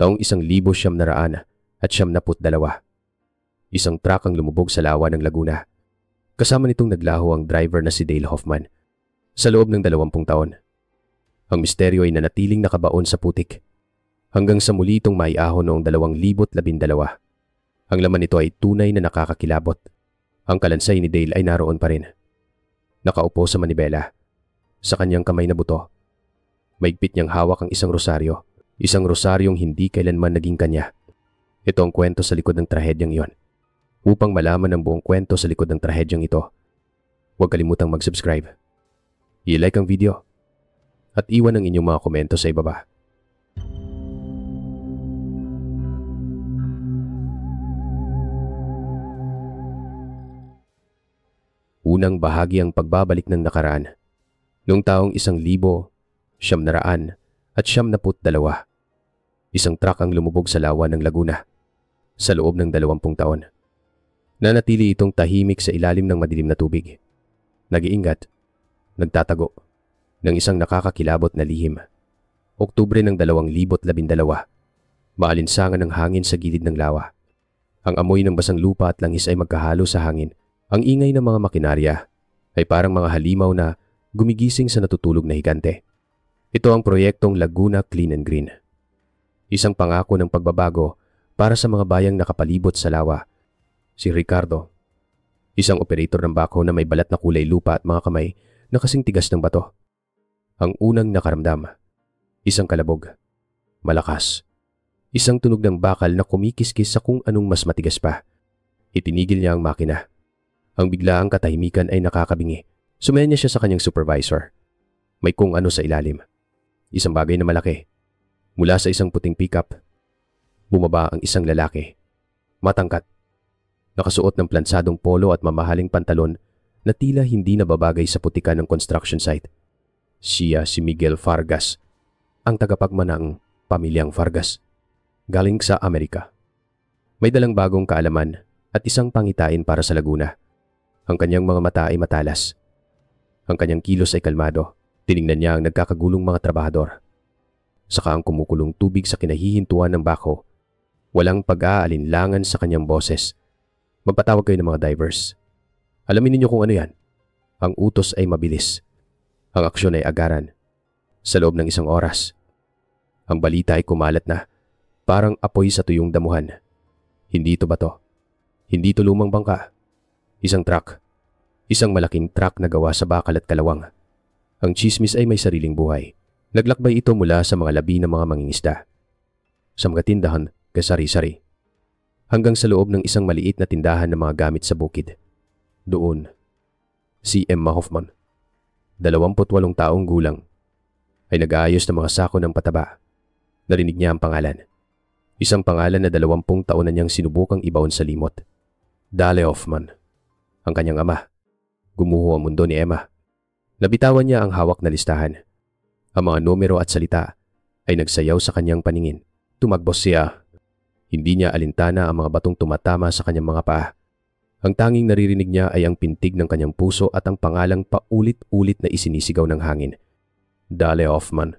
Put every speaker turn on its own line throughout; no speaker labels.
Taong 1992. Isang truck ang lumubog sa lawa ng Laguna. Kasama nitong naglaho ang driver na si Dale Hoffman. Sa loob ng 20 taon, ang misteryo ay nanatiling nakabaon sa putik. Hanggang sa muli itong maiahon noong 2012. Ang laman nito ay tunay na nakakakilabot. Ang kalansay ni Dale ay naroon pa rin. Nakaupo sa manibela. Sa kanyang kamay na buto, maigpit niyang hawak ang isang rosaryo. Isang rosaryong hindi kailanman naging kanya. Ito ang kwento sa likod ng trahedyang iyon. Upang malaman ang buong kwento sa likod ng trahedyang ito, huwag kalimutang mag-subscribe. I-like ang video at iwan ang inyong mga komento sa ibaba. Unang bahagi ang pagbabalik ng nakaraan. Noong taong 1992, isang truck ang lumubog sa lawa ng Laguna. Sa loob ng 20 taon, nanatili itong tahimik sa ilalim ng madilim na tubig. Nag-iingat, nagtatago ng isang nakakakilabot na lihim. Oktubre ng 2012, maalinsangan ng hangin sa gilid ng lawa. Ang amoy ng basang lupa at langis ay magkahalo sa hangin. Ang ingay ng mga makinarya ay parang mga halimaw na gumigising sa natutulog na higante. Ito ang proyektong Laguna Clean and Green. Isang pangako ng pagbabago para sa mga bayang nakapalibot sa lawa. Si Ricardo, isang operator ng backhoe na may balat na kulay lupa at mga kamay na kasing tigas ng bato. Ang unang nakaramdam, isang kalabog, malakas. Isang tunog ng bakal na kumikiskis sa kung anong mas matigas pa. Itinigil niya ang makina. Ang biglaang katahimikan ay nakakabingi. Sumenya siya sa kanyang supervisor. May kung ano sa ilalim. Isang bagay na malaki. Mula sa isang puting pickup, bumaba ang isang lalaki. Matangkat. Nakasuot ng plansadong polo at mamahaling pantalon na tila hindi nababagay sa putikan ng construction site. Siya si Miguel Fargas, ang tagapagmanang pamilyang Fargas. Galing sa Amerika. May dalang bagong kaalaman at isang pangitain para sa Laguna. Ang kanyang mga mata ay matalas. Ang kanyang kilos ay kalmado. Tiningnan niya ang nagkakagulong mga trabahador. Saka ang kumukulong tubig sa kinahihintuan ng backhoe. Walang pag-aalinlangan sa kanyang boses. Magpatawag kayo ng mga divers. Alamin ninyo kung ano yan. Ang utos ay mabilis. Ang aksyon ay agaran. Sa loob ng 1 oras. Ang balita ay kumalat na. Parang apoy sa tuyong damuhan. Hindi ito bato. Hindi ito lumang bangka. Isang truck. Isang malaking truck na gawa sa bakal at kalawang. Ang chismis ay may sariling buhay. Naglakbay ito mula sa mga labi ng mga mangingisda, sa mga tindahan kasari-sari, hanggang sa loob ng isang maliit na tindahan ng mga gamit sa bukid. Doon, si Emma Hoffman, 28 taong gulang, ay nag-aayos ng mga sako ng pataba. Narinig niya ang pangalan. Isang pangalan na 20 taon na niyang sinubukang ibaon sa limot. Dale Hoffman, ang kanyang ama. Gumuho ang mundo ni Emma. Nabitawan niya ang hawak na listahan. Ang mga numero at salita ay nagsayaw sa kanyang paningin. Tumagbos siya. Hindi niya alintana ang mga batong tumatama sa kanyang mga paa. Ang tanging naririnig niya ay ang pintig ng kanyang puso at ang pangalang paulit-ulit na isinisigaw ng hangin. Dale Hoffman.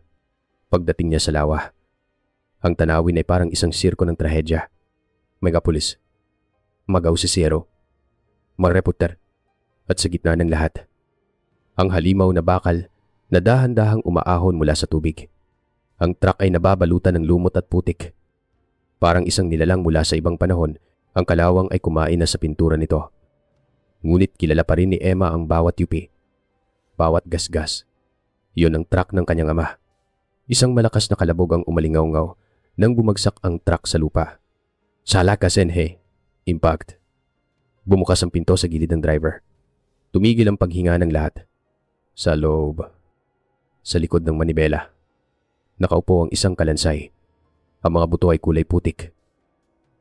Pagdating niya sa lawa, ang tanawin ay parang isang sirko ng trahedya. May kapulis, mag-ausisero, mag-reporter, at sa gitna ng lahat, ang halimaw na bakal na dahan-dahang umaahon mula sa tubig. Ang truck ay nababalutan ng lumot at putik. Parang isang nilalang mula sa ibang panahon, ang kalawang ay kumain na sa pintura nito. Ngunit kilala pa rin ni Emma ang bawat yupi, bawat gasgas. Iyon ang truck ng kanyang ama. Isang malakas na kalabog ang umalingaw-ngaw nang bumagsak ang truck sa lupa. Salaka senhe. Impact. Bumukas ang pinto sa gilid ng driver. Tumigil ang paghinga ng lahat. Sa loob, sa likod ng manibela, nakaupo ang isang kalansay. Ang mga buto ay kulay putik.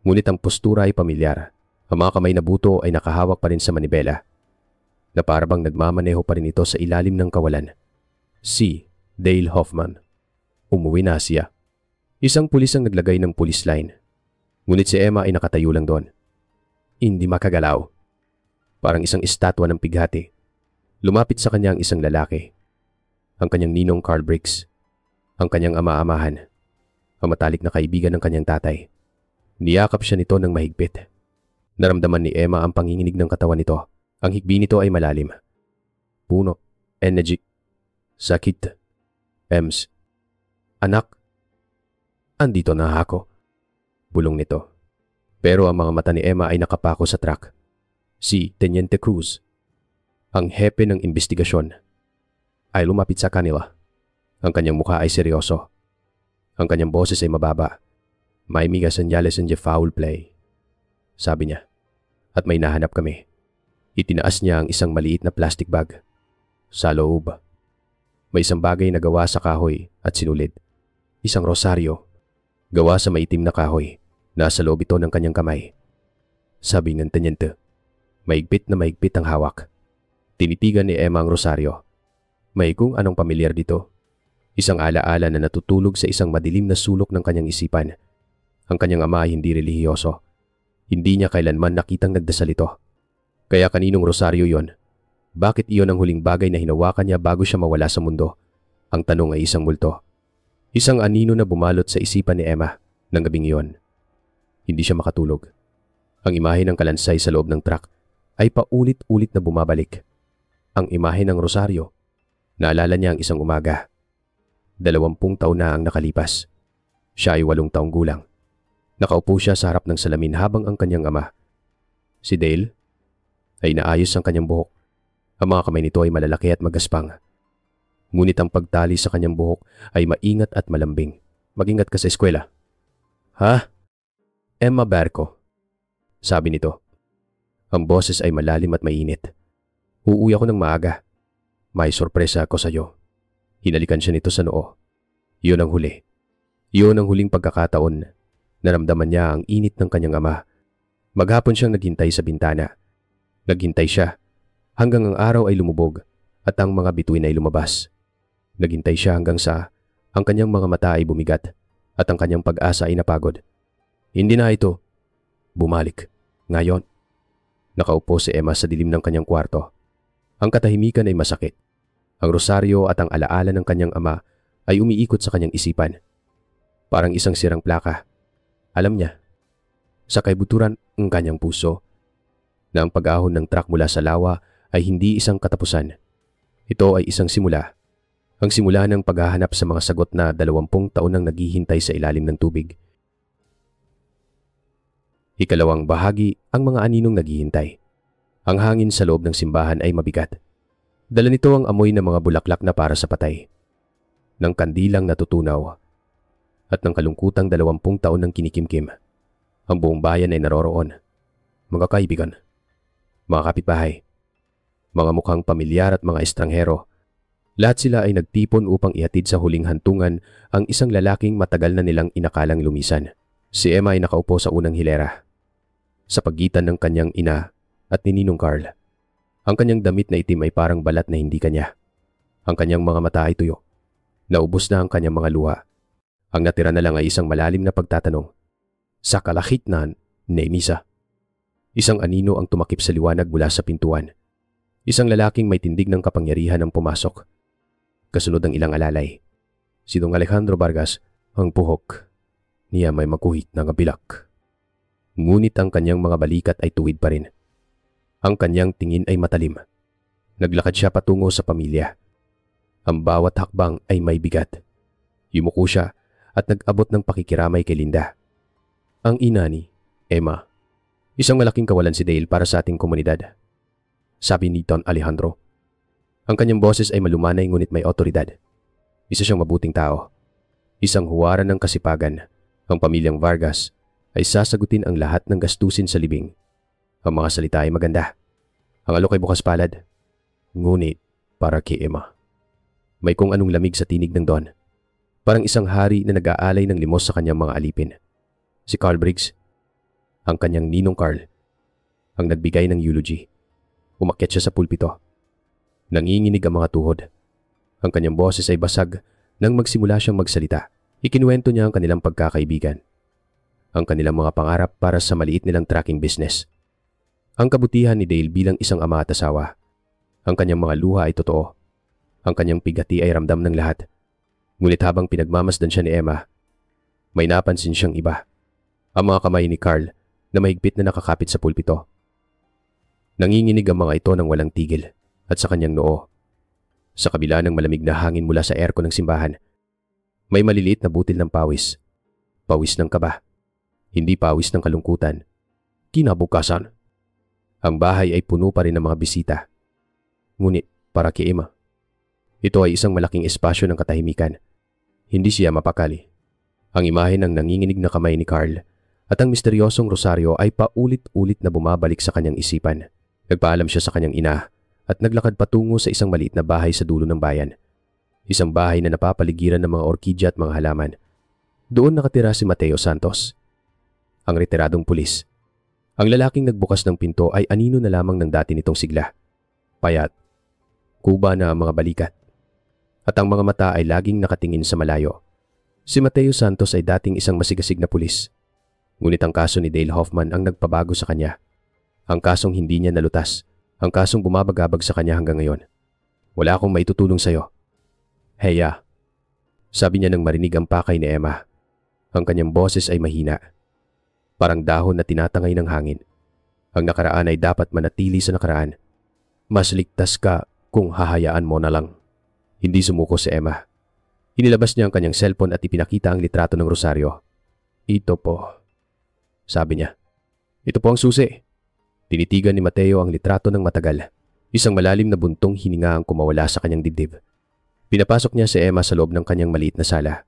Ngunit ang postura ay pamilyar. Ang mga kamay na buto ay nakahawak pa rin sa manibela, na parabang nagmamaneho pa rin ito sa ilalim ng kawalan. Si Dale Hoffman. Umuwi na siya. Isang pulis ang naglagay ng police line. Ngunit si Emma ay nakatayo lang doon. Hindi makagalaw. Parang isang estatwa ng pighati. Lumapit sa kanya ang isang lalaki. Ang kanyang ninong Carl Briggs. Ang kanyang ama-amahan. ang matalik na kaibigan ng kanyang tatay. Niyakap siya nito ng mahigpit. Naramdaman ni Emma ang panginginig ng katawan nito. Ang hikbi nito ay malalim. Puno, energy, sakit, Ems. Anak, andito na ako. Bulong nito. Pero ang mga mata ni Emma ay nakapako sa truck. Si Teniente Cruz, ang hepe ng investigasyon, ay lumapit sa kanila. Ang kanyang mukha ay seryoso. Ang kanyang boses ay mababa. May mga senyales ng foul play. Sabi niya. At may nahanap kami. Itinaas niya ang isang maliit na plastic bag. Sa loob, may isang bagay na gawa sa kahoy at sinulid. Isang rosaryo. Gawa sa maitim na kahoy. Nasa loob ito ng kanyang kamay. Sabi ng teniente. Maigpit na maigpit ang hawak. Tinitigan ni Emma ang rosaryo. May kung anong pamilyar dito. Isang alaala na natutulog sa isang madilim na sulok ng kanyang isipan. Ang kanyang ama ay hindi relihiyoso. Hindi niya kailanman nakitang nagdasal ito. Kaya kaninong rosaryo yon? Bakit iyon ang huling bagay na hinawakan niya bago siya mawala sa mundo? Ang tanong ay isang multo. Isang anino na bumalot sa isipan ni Emma ng gabing iyon. Hindi siya makatulog. Ang imahe ng kalansay sa loob ng truck ay paulit-ulit na bumabalik. Ang imahe ng rosaryo, naalala niya ang isang umaga. 20 taon na ang nakalipas. Siya ay 8 taong gulang. Nakaupo siya sa harap ng salamin habang ang kanyang ama, si Dale, ay naayos ang kanyang buhok. Ang mga kamay nito ay malalaki at magaspang. Ngunit ang pagtali sa kanyang buhok ay maingat at malambing. Mag-ingat ka sa eskwela. Ha? Emma Barco, sabi nito. Ang boses ay malalim at mainit. Uuwi ako ng maaga. May sorpresa ako sa iyo. Hinalikan siya nito sa noo. Iyon ang huli. Iyon ang huling pagkakataon. Naramdaman niya ang init ng kanyang ama. Maghapon siyang naghintay sa bintana. Naghintay siya hanggang ang araw ay lumubog at ang mga bituin ay lumabas. Naghintay siya hanggang sa ang kanyang mga mata ay bumigat at ang kanyang pag-asa ay napagod. Hindi na ito. Bumalik. Ngayon. Nakaupo si Emma sa dilim ng kanyang kwarto. Ang katahimikan ay masakit. Ang rosaryo at ang alaala ng kanyang ama ay umiikot sa kanyang isipan. Parang isang sirang plaka. Alam niya, sa kaibuturan ng kanyang puso, na ang pag-ahon ng truck mula sa lawa ay hindi isang katapusan. Ito ay isang simula. Ang simula ng paghahanap sa mga sagot na 20 taon nang naghihintay sa ilalim ng tubig. Ikalawang bahagi, ang mga aninong naghihintay. Ang hangin sa loob ng simbahan ay mabigat. Dala nito ang amoy ng mga bulaklak na para sa patay. Ng kandilang natutunaw. At ng kalungkutang 20 taon ng kinikimkim. Ang buong bayan ay naroroon. Mga kaibigan. Mga kapitbahay. Mga mukhang pamilyar at mga estranghero. Lahat sila ay nagtipon upang ihatid sa huling hantungan ang isang lalaking matagal na nilang inakalang lumisan. Si Emma ay nakaupo sa unang hilera. Sa pagitan ng kanyang ina at ni Ninong Carl. Ang kanyang damit na itim ay parang balat na hindi kanya. Ang kanyang mga mata ay tuyo. Naubos na ang kanyang mga luha. Ang natira na lang ay isang malalim na pagtatanong. Sa kalakitnan ni Misa. Isang anino ang tumakip sa liwanag mula sa pintuan. Isang lalaking may tindig ng kapangyarihan ang pumasok. Kasunod ang ilang alalay. Si Dong Alejandro Vargas, ang puhok. Niya may makuhit ng abilak. Ngunit ang kanyang mga balikat ay tuwid pa rin. Ang kanyang tingin ay matalim. Naglakad siya patungo sa pamilya. Ang bawat hakbang ay may bigat. Yumuko siya at nag-abot ng pakikiramay kay Linda. Ang ina ni Emma. Isang malaking kawalan si Dale para sa ating komunidad. Sabi ni Don Alejandro. Ang kanyang boses ay malumanay ngunit may otoridad. Isa siyang mabuting tao. Isang huwaran ng kasipagan. Ang pamilyang Vargas ay sasagutin ang lahat ng gastusin sa libing. Ang mga salita ay maganda. Ang alok ay bukas palad. Ngunit para kay Emma. May kung anong lamig sa tinig ng Don. Parang isang hari na nag-aalay ng limos sa kanyang mga alipin. Si Carl Briggs, ang kanyang ninong Carl, ang nagbigay ng eulogy. Umakyat siya sa pulpito. Nanginginig ang mga tuhod. Ang kanyang boses ay basag nang magsimula siyang magsalita. Ikinuwento niya ang kanilang pagkakaibigan. Ang kanilang mga pangarap para sa maliit nilang trucking business. Ang kabutihan ni Dale bilang isang ama at asawa. Ang kanyang mga luha ay totoo. Ang kanyang pigati ay ramdam ng lahat. Ngunit habang pinagmamasdan siya ni Emma, May napansin siyang iba. Ang mga kamay ni Carl na mahigpit na nakakapit sa pulpito. Nanginginig ang mga ito ng walang tigil at sa kanyang noo. Sa kabila ng malamig na hangin mula sa aircon ng simbahan, may maliliit na butil ng pawis. Pawis ng kaba. Hindi pawis ng kalungkutan. Kinabukasan, ang bahay ay puno pa rin ng mga bisita. Ngunit para kay Emma, ito ay isang malaking espasyo ng katahimikan. Hindi siya mapakali. Ang imahe ng nanginginig na kamay ni Carl at ang misteryosong rosaryo ay paulit-ulit na bumabalik sa kanyang isipan. Nagpaalam siya sa kanyang ina at naglakad patungo sa isang maliit na bahay sa dulo ng bayan. Isang bahay na napapaligiran ng mga orkidya at mga halaman. Doon nakatira si Mateo Santos, ang retiradong pulis. Ang lalaking nagbukas ng pinto ay anino na lamang ng dati nitong sigla. Payat, kuba na ang mga balikat, at ang mga mata ay laging nakatingin sa malayo. Si Mateo Santos ay dating isang masigasig na pulis. Ngunit ang kaso ni Dale Hoffman ang nagpabago sa kanya. Ang kasong hindi niya nalutas, ang kasong bumabagabag sa kanya hanggang ngayon. Wala akong maitutulong sa'yo. Heya, sabi niya nang marinig ang pakay ni Emma. Ang kanyang boses ay mahina. Parang dahon na tinatangay ng hangin. Ang nakaraan ay dapat manatili sa nakaraan. Mas ligtas ka kung hahayaan mo na lang. Hindi sumuko si Emma. Inilabas niya ang kanyang cellphone at ipinakita ang litrato ng rosaryo. Ito po, sabi niya. Ito po ang susi. Tinitigan ni Mateo ang litrato ng matagal. Isang malalim na buntong hininga ang kumawala sa kanyang dibdib. Pinapasok niya si Emma sa loob ng kanyang maliit na sala.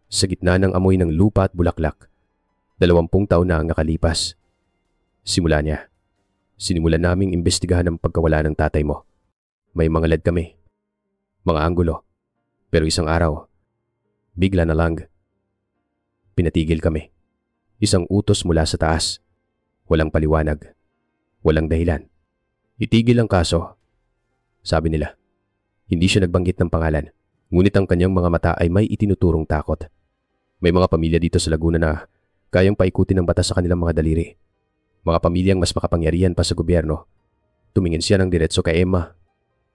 Sa gitna ng amoy ng lupa at bulaklak, 20 taon na ang nakalipas. Simula niya. Sinimulan naming imbestigahan ang pagkawala ng tatay mo. May mga led kami. Mga anggulo. Pero isang araw, bigla na lang, pinatigil kami. Isang utos mula sa taas. Walang paliwanag. Walang dahilan. Itigil ang kaso. Sabi nila. Hindi siya nagbanggit ng pangalan. Ngunit ang kanyang mga mata ay may itinuturong takot. May mga pamilya dito sa Laguna na kayang paikutin ng batas sa kanilang mga daliri. Mga pamilyang mas makapangyarihan pa sa gobyerno. Tumingin siya ng diretso kay Emma.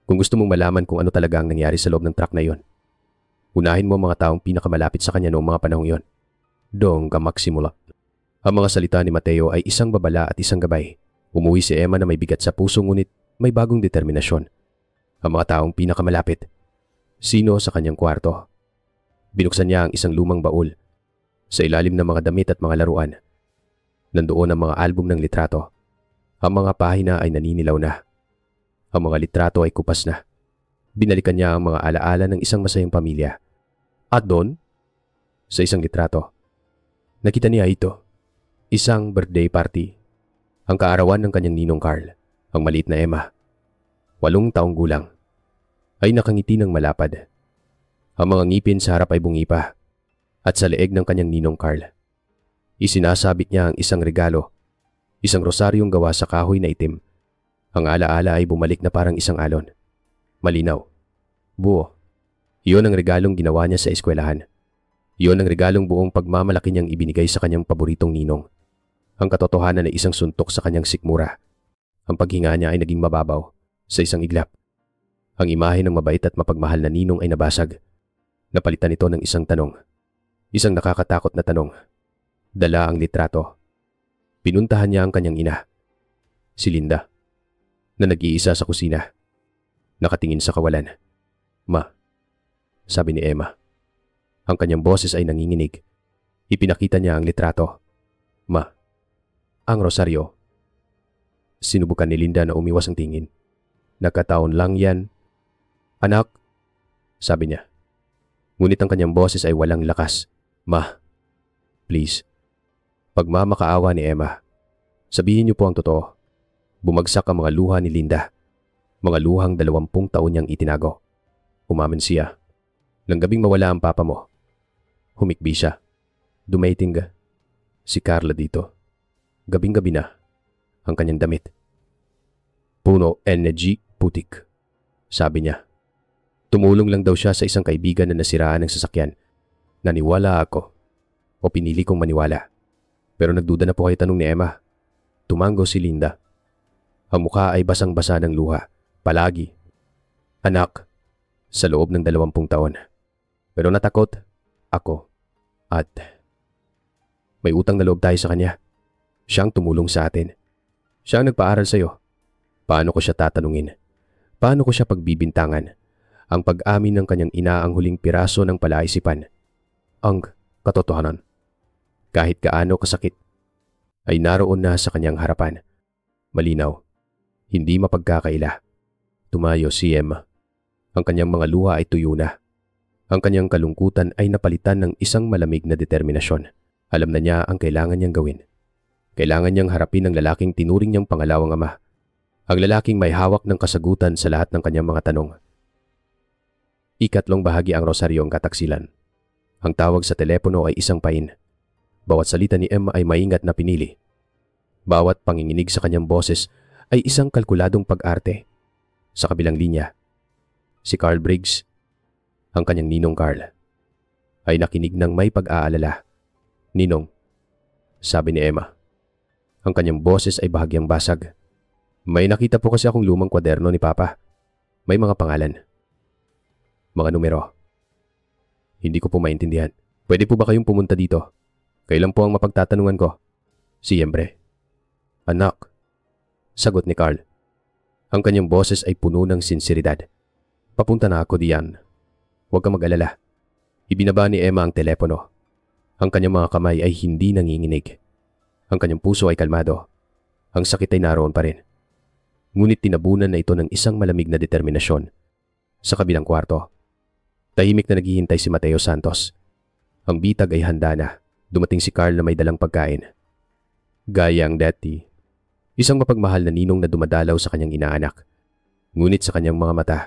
Kung gusto mong malaman kung ano talaga ang nangyari sa loob ng truck na yon, unahin mo ang mga taong pinakamalapit sa kanya noong mga panahong yon. Doong ka magsimula. Ang mga salita ni Mateo ay isang babala at isang gabay. Umuwi si Emma na may bigat sa puso ngunit may bagong determinasyon. Ang mga taong pinakamalapit. Sino sa kanyang kwarto? Binuksan niya ang isang lumang baul. Sa ilalim ng mga damit at mga laruan, nandoon ang mga album ng litrato. Ang mga pahina ay naninilaw na. Ang mga litrato ay kupas na. Binalikan niya ang mga alaala ng isang masayang pamilya. At doon, sa isang litrato, nakita niya ito. Isang birthday party. Ang kaarawan ng kanyang ninong Carl, ang maliit na Emma. 8 taong gulang. Ay nakangiti ng malapad. Ang mga ngipin sa harap ay bungi pa. At sa leeg ng kanyang ninong Carl, isinasabit niya ang isang regalo. Isang rosaryong gawa sa kahoy na itim. Ang alaala ay bumalik na parang isang alon. Malinaw. Buo. Iyon ang regalong ginawa niya sa eskwelahan. Iyon ang regalong buong pagmamalaki niyang ibinigay sa kanyang paboritong ninong. Ang katotohanan ay isang suntok sa kanyang sikmura. Ang paghinga niya ay naging mababaw sa isang iglap. Ang imahe ng mabait at mapagmahal na ninong ay nabasag. Napalitan ito ng isang tanong. Isang nakakatakot na tanong. Dala ang litrato. Pinuntahan niya ang kanyang ina, si Linda, na nag-iisa sa kusina. Nakatingin sa kawalan. Ma, sabi ni Emma. Ang kanyang boses ay nanginginig. Ipinakita niya ang litrato. Ma, ang rosaryo. Sinubukan ni Linda na umiwas ang tingin. Nagkataon lang yan. Anak, sabi niya. Ngunit ang kanyang boses ay walang lakas. Ma, please. Pagmamakaawa ni Emma. Sabihin niyo po ang totoo. Bumagsak ang mga luha ni Linda. Mga luhang 20 taon niyang itinago. Umamin siya. Nang gabing mawala ang papa mo, humikbi siya. Dumating si Carla dito. Gabing-gabi na. Ang kanyang damit. Puno energy putik. Sabi niya. Tumulong lang daw siya sa isang kaibigan na nasiraan ng sasakyan. Naniwala ako. O pinili kong maniwala. Pero nagduda na po kayo tanong ni Emma. Tumango si Linda. Ang mukha ay basang-basa ng luha. Palagi. Anak. Sa loob ng 20 taon. Pero natakot ako. At May utang na loob tayo sa kanya. Siya ang tumulong sa atin. Siya ang nagpaaral sa'yo. Paano ko siya tatanungin? Paano ko siya pagbibintangan? Ang pag-amin ng kanyang ina ang huling piraso ng palaisipan. Ang katotohanan. Kahit gaano kasakit, ay naroon na sa kanyang harapan. Malinaw. Hindi mapagkakaila. Tumayo si Emma. Ang kanyang mga luha ay tuyo na. Ang kanyang kalungkutan ay napalitan ng isang malamig na determinasyon. Alam na niya ang kailangan niyang gawin. Kailangan niyang harapin ang lalaking tinuring niyang pangalawang ama. Ang lalaking may hawak ng kasagutan sa lahat ng kanyang mga tanong. Ikatlong bahagi ang rosaryong kataksilan. Ang tawag sa telepono ay isang pain. Bawat salita ni Emma ay maingat na pinili. Bawat panginginig sa kanyang boses ay isang kalkuladong pag-arte. Sa kabilang linya, si Carl Briggs, ang kanyang ninong Carl, ay nakinig ng may pag-aalala. Ninong, sabi ni Emma. Ang kanyang boses ay bahagyang basag. May nakita po kasi akong lumang kwaderno ni Papa. May mga pangalan. Mga numero. Hindi ko po maintindihan. Pwede po ba kayong pumunta dito? Kailan po ang mapagtatanungan ko? Siyempre. Anak, sagot ni Carl. Ang kanyang boses ay puno ng sinseridad. Papunta na ako diyan. Huwag kang mag-alala. Ibinaba ni Emma ang telepono. Ang kanyang mga kamay ay hindi nanginginig. Ang kanyang puso ay kalmado. Ang sakit ay naroon pa rin. Ngunit tinabunan na ito ng isang malamig na determinasyon. Sa kabilang kwarto, tahimik na naghihintay si Mateo Santos. Ang bitag ay handa na. Dumating si Carl na may dalang pagkain. Gaya ang dati. Isang mapagmahal na ninong na dumadalaw sa kanyang inaanak. Ngunit sa kanyang mga mata,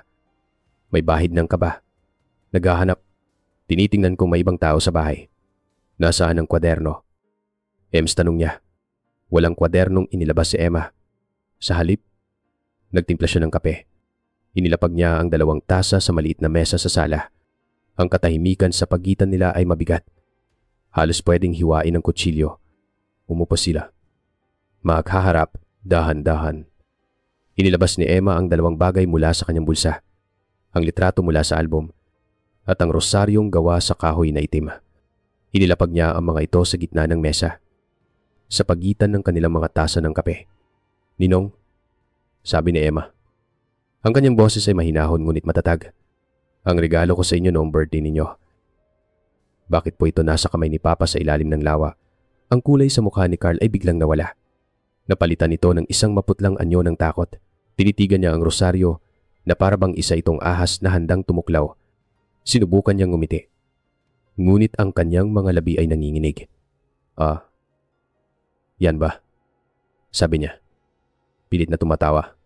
may bahid ng kaba. Naghahanap. Tinitingnan kung may ibang tao sa bahay. Nasaan ang kwaderno? Ems, tanong niya. Walang kwadernong inilabas si Emma. Sa halip, nagtimpla siya ng kape. Inilapag niya ang 2 tasa sa maliit na mesa sa sala. Ang katahimikan sa pagitan nila ay mabigat. Halos pwedeng hiwain ng kutsilyo. Umupo sila. Maghaharap, dahan-dahan. Inilabas ni Emma ang 2 bagay mula sa kanyang bulsa. Ang litrato mula sa album at ang rosaryong gawa sa kahoy na itim. Inilapag niya ang mga ito sa gitna ng mesa, sa pagitan ng kanilang mga tasa ng kape. Ninong, sabi ni Emma. Ang kanyang boses ay mahinahon ngunit matatag. Ang regalo ko sa inyo noong birthday ninyo. Bakit po ito nasa kamay ni Papa sa ilalim ng lawa? Ang kulay sa mukha ni Carl ay biglang nawala. Napalitan ito ng isang maputlang anyo ng takot. Tinitigan niya ang rosaryo na parabang isa itong ahas na handang tumuklaw. Sinubukan niyang ngumiti. Ngunit ang kanyang mga labi ay nanginginig. Yan ba? Sabi niya. Pilit na tumatawa.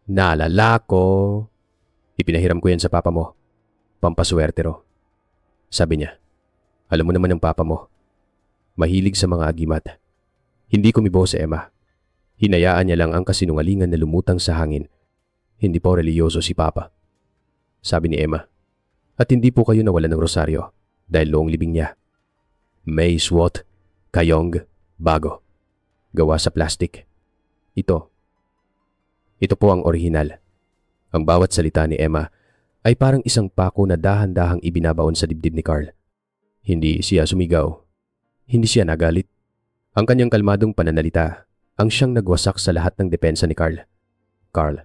Naalala ko. Ipinahiram ko yan sa papa mo. Pampaswerte ro. Sabi niya. Alam mo naman ang papa mo. Mahilig sa mga agimat. Hindi kumibo si Emma. Hinayaan niya lang ang kasinungalingan na lumutang sa hangin. Hindi po reliyoso si Papa. Sabi ni Emma. At hindi po kayo nawalan ng rosaryo dahil loong libing niya. May swot, kayong, bago. Gawa sa plastik. Ito po ang orihinal. Ang bawat salita ni Emma ay parang isang pako na dahan-dahang ibinabaon sa dibdib ni Carl. Hindi siya sumigaw. Hindi siya nagalit. Ang kanyang kalmadong pananalita ang siyang nagwasak sa lahat ng depensa ni Carl. Carl,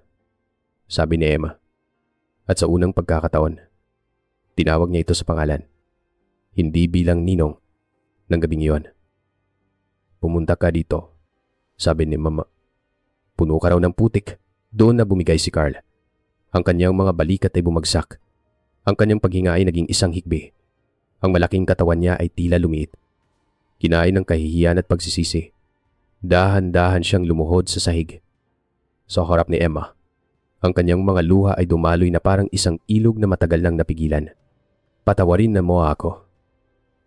sabi ni Emma. At sa unang pagkakataon, tinawag niya ito sa pangalan. Hindi bilang ninong ng gabing iyon. Pumunta ka dito, sabi ni Mama. Puno ka raw ng putik. Doon na bumigay si Carl. Ang kanyang mga balikat ay bumagsak. Ang kanyang paghinga ay naging isang hikbi. Ang malaking katawan niya ay tila lumiit. Kinain ng kahihiyan at pagsisisi. Dahan-dahan siyang lumuhod sa sahig. Sa harap ni Emma, ang kanyang mga luha ay dumaloy na parang isang ilog na matagal nang napigilan. Patawarin na mo ako.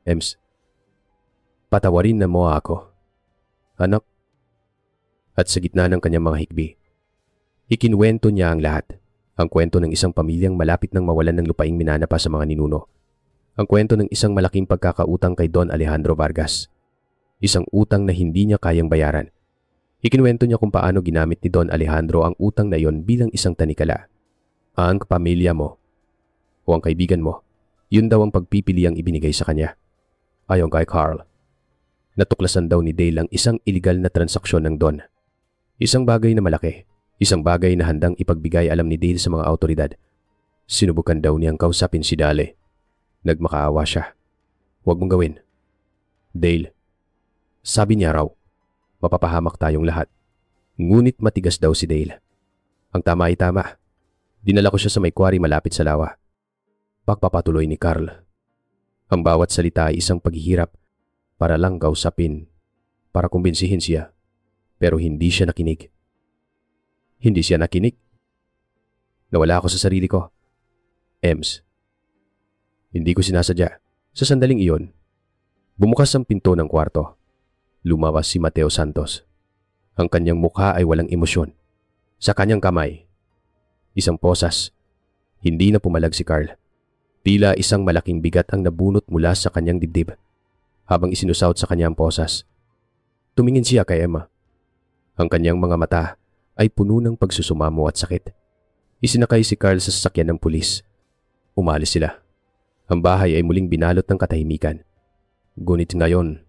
Ems, patawarin na mo ako. Anak. At sa gitna ng kanyang mga hikbi, ikinwento niya ang lahat. Ang kwento ng isang pamilyang malapit nang mawalan ng lupaing minana pa sa mga ninuno. Ang kwento ng isang malaking pagkakautang kay Don Alejandro Vargas. Isang utang na hindi niya kayang bayaran. Ikinwento niya kung paano ginamit ni Don Alejandro ang utang na iyon bilang isang tanikala. Ang pamilya mo o ang kaibigan mo, yun daw ang pagpipili ang ibinigay sa kanya. Ayon kay Carl. Natuklasan daw ni Dale ang isang iligal na transaksyon ng Don. Isang bagay na malaki, isang bagay na handang ipagbigay alam ni Dale sa mga awtoridad. Sinubukan daw niyang kausapin si Dale. Nagmakaawa siya. Huwag mong gawin. Dale, sabi niya raw, mapapahamak tayong lahat. Ngunit matigas daw si Dale. Ang tama ay tama. Dinala ko siya sa may quarry malapit sa lawa. Pagpapatuloy ni Carl. Ang bawat salita ay isang paghihirap para lang kausapin, para kumbinsihin siya. Pero hindi siya nakinig. Hindi siya nakinig. Nawala ako sa sarili ko. Ems. Hindi ko sinasadya. Sa sandaling iyon, bumukas ang pinto ng kwarto. Lumabas si Mateo Santos. Ang kanyang mukha ay walang emosyon. Sa kanyang kamay, isang posas. Hindi na pumalag si Carl. Tila isang malaking bigat ang nabunot mula sa kanyang dibdib. Habang isinusahot sa kanyang posas, tumingin siya kay Emma. Ang kanyang mga mata ay puno ng pagsusumamo at sakit. Isinakay si Carl sa sasakyan ng pulis. Umalis sila. Ang bahay ay muling binalot ng katahimikan. Ngunit ngayon,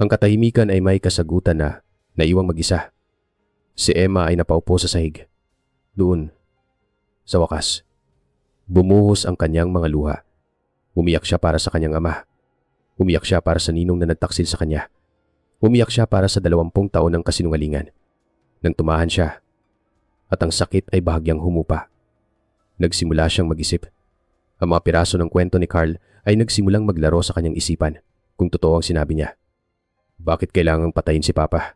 ang katahimikan ay may kasagutan na naiwang mag-isa. Si Emma ay napaupo sa sahig. Doon, sa wakas, bumuhos ang kanyang mga luha. Umiyak siya para sa kanyang ama. Umiyak siya para sa ninong na nagtaksil sa kanya. Umiyak siya para sa 20 taon ng kasinungalingan. Nang tumahan siya, at ang sakit ay bahagyang humupa. Nagsimula siyang mag-isip. Ang mga piraso ng kwento ni Carl ay nagsimulang maglaro sa kanyang isipan kung totoo ang sinabi niya. Bakit kailangang patayin si Papa?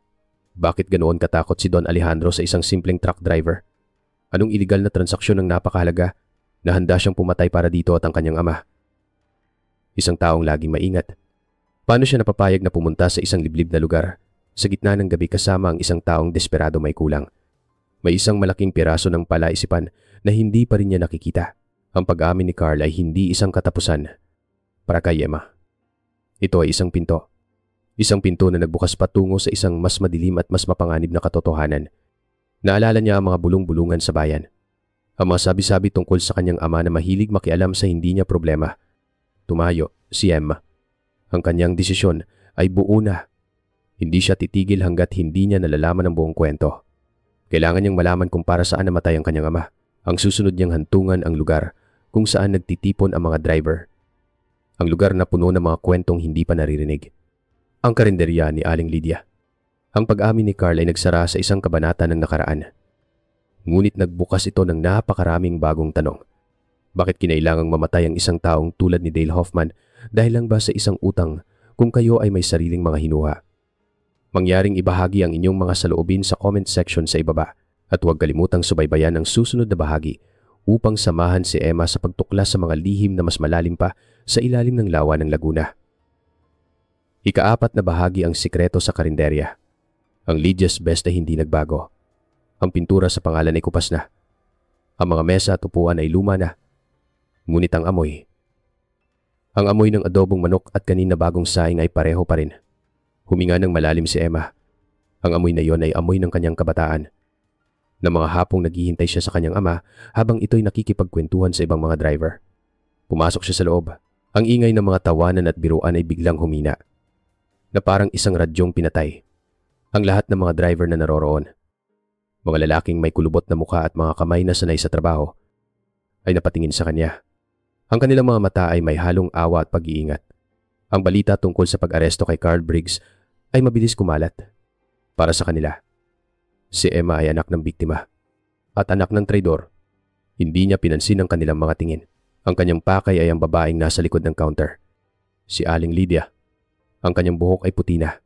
Bakit ganoon katakot si Don Alejandro sa isang simpleng truck driver? Anong iligal na transaksyon ang napakahalaga na handa siyang pumatay para dito at ang kanyang ama? Isang taong laging maingat. Paano siya napapayag na pumunta sa isang liblib na lugar sa gitna ng gabi kasama ang isang taong desperado may kulang? May isang malaking piraso ng palaisipan na hindi pa rin niya nakikita. Ang pag-amin ni Carl ay hindi isang katapusan para kay Emma. Ito ay isang pinto. Isang pinto na nagbukas patungo sa isang mas madilim at mas mapanganib na katotohanan. Naalala niya ang mga bulong-bulungan sa bayan. Ang mga sabi-sabi tungkol sa kanyang ama na mahilig makialam sa hindi niya problema. Tumayo si Emma. Ang kanyang desisyon ay buo na. Hindi siya titigil hanggat hindi niya nalalaman ang buong kwento. Kailangan niyang malaman kung para saan namatay ang kanyang ama. Ang susunod niyang hantungan ang lugar kung saan nagtitipon ang mga driver. Ang lugar na puno ng mga kwentong hindi pa naririnig. Ang karinderya ni Aling Lydia. Ang pag-amin ni Carl ay nagsara sa isang kabanata ng nakaraan. Ngunit nagbukas ito ng napakaraming bagong tanong. Bakit kinailangang mamatay ang isang taong tulad ni Dale Hoffman dahil lang ba sa isang utang kung kayo ay may sariling mga hinuha? Mangyaring ibahagi ang inyong mga saloobin sa comment section sa ibaba at huwag kalimutang subaybayan ang susunod na bahagi upang samahan si Emma sa pagtuklas sa mga lihim na mas malalim pa sa ilalim ng lawa ng Laguna. Ika-4 na bahagi ang sikreto sa karinderya. Ang Lydia's Best ay hindi nagbago. Ang pintura sa pangalan ay kupas na. Ang mga mesa at upuan ay luma na. Ngunit ang amoy ng adobong manok at kanina bagong saing ay pareho pa rin. Huminga ng malalim si Emma. Ang amoy na iyon ay amoy ng kanyang kabataan. Na mga hapong naghihintay siya sa kanyang ama habang ito'y nakikipagkwentuhan sa ibang mga driver. Pumasok siya sa loob. Ang ingay ng mga tawanan at biruan ay biglang humina. Na parang isang radyong pinatay. Ang lahat ng mga driver na naroroon, mga lalaking may kulubot na mukha at mga kamay na sanay sa trabaho, ay napatingin sa kanya. Ang kanilang mga mata ay may halong awa at pag-iingat. Ang balita tungkol sa pag-aresto kay Carl Briggs ay mabilis kumalat. Para sa kanila, si Emma ay anak ng biktima at anak ng traidor. Hindi niya pinansin ang kanilang mga tingin. Ang kanyang pakay ay ang babaeng nasa likod ng counter, si Aling Lydia. Ang kanyang buhok ay puti na.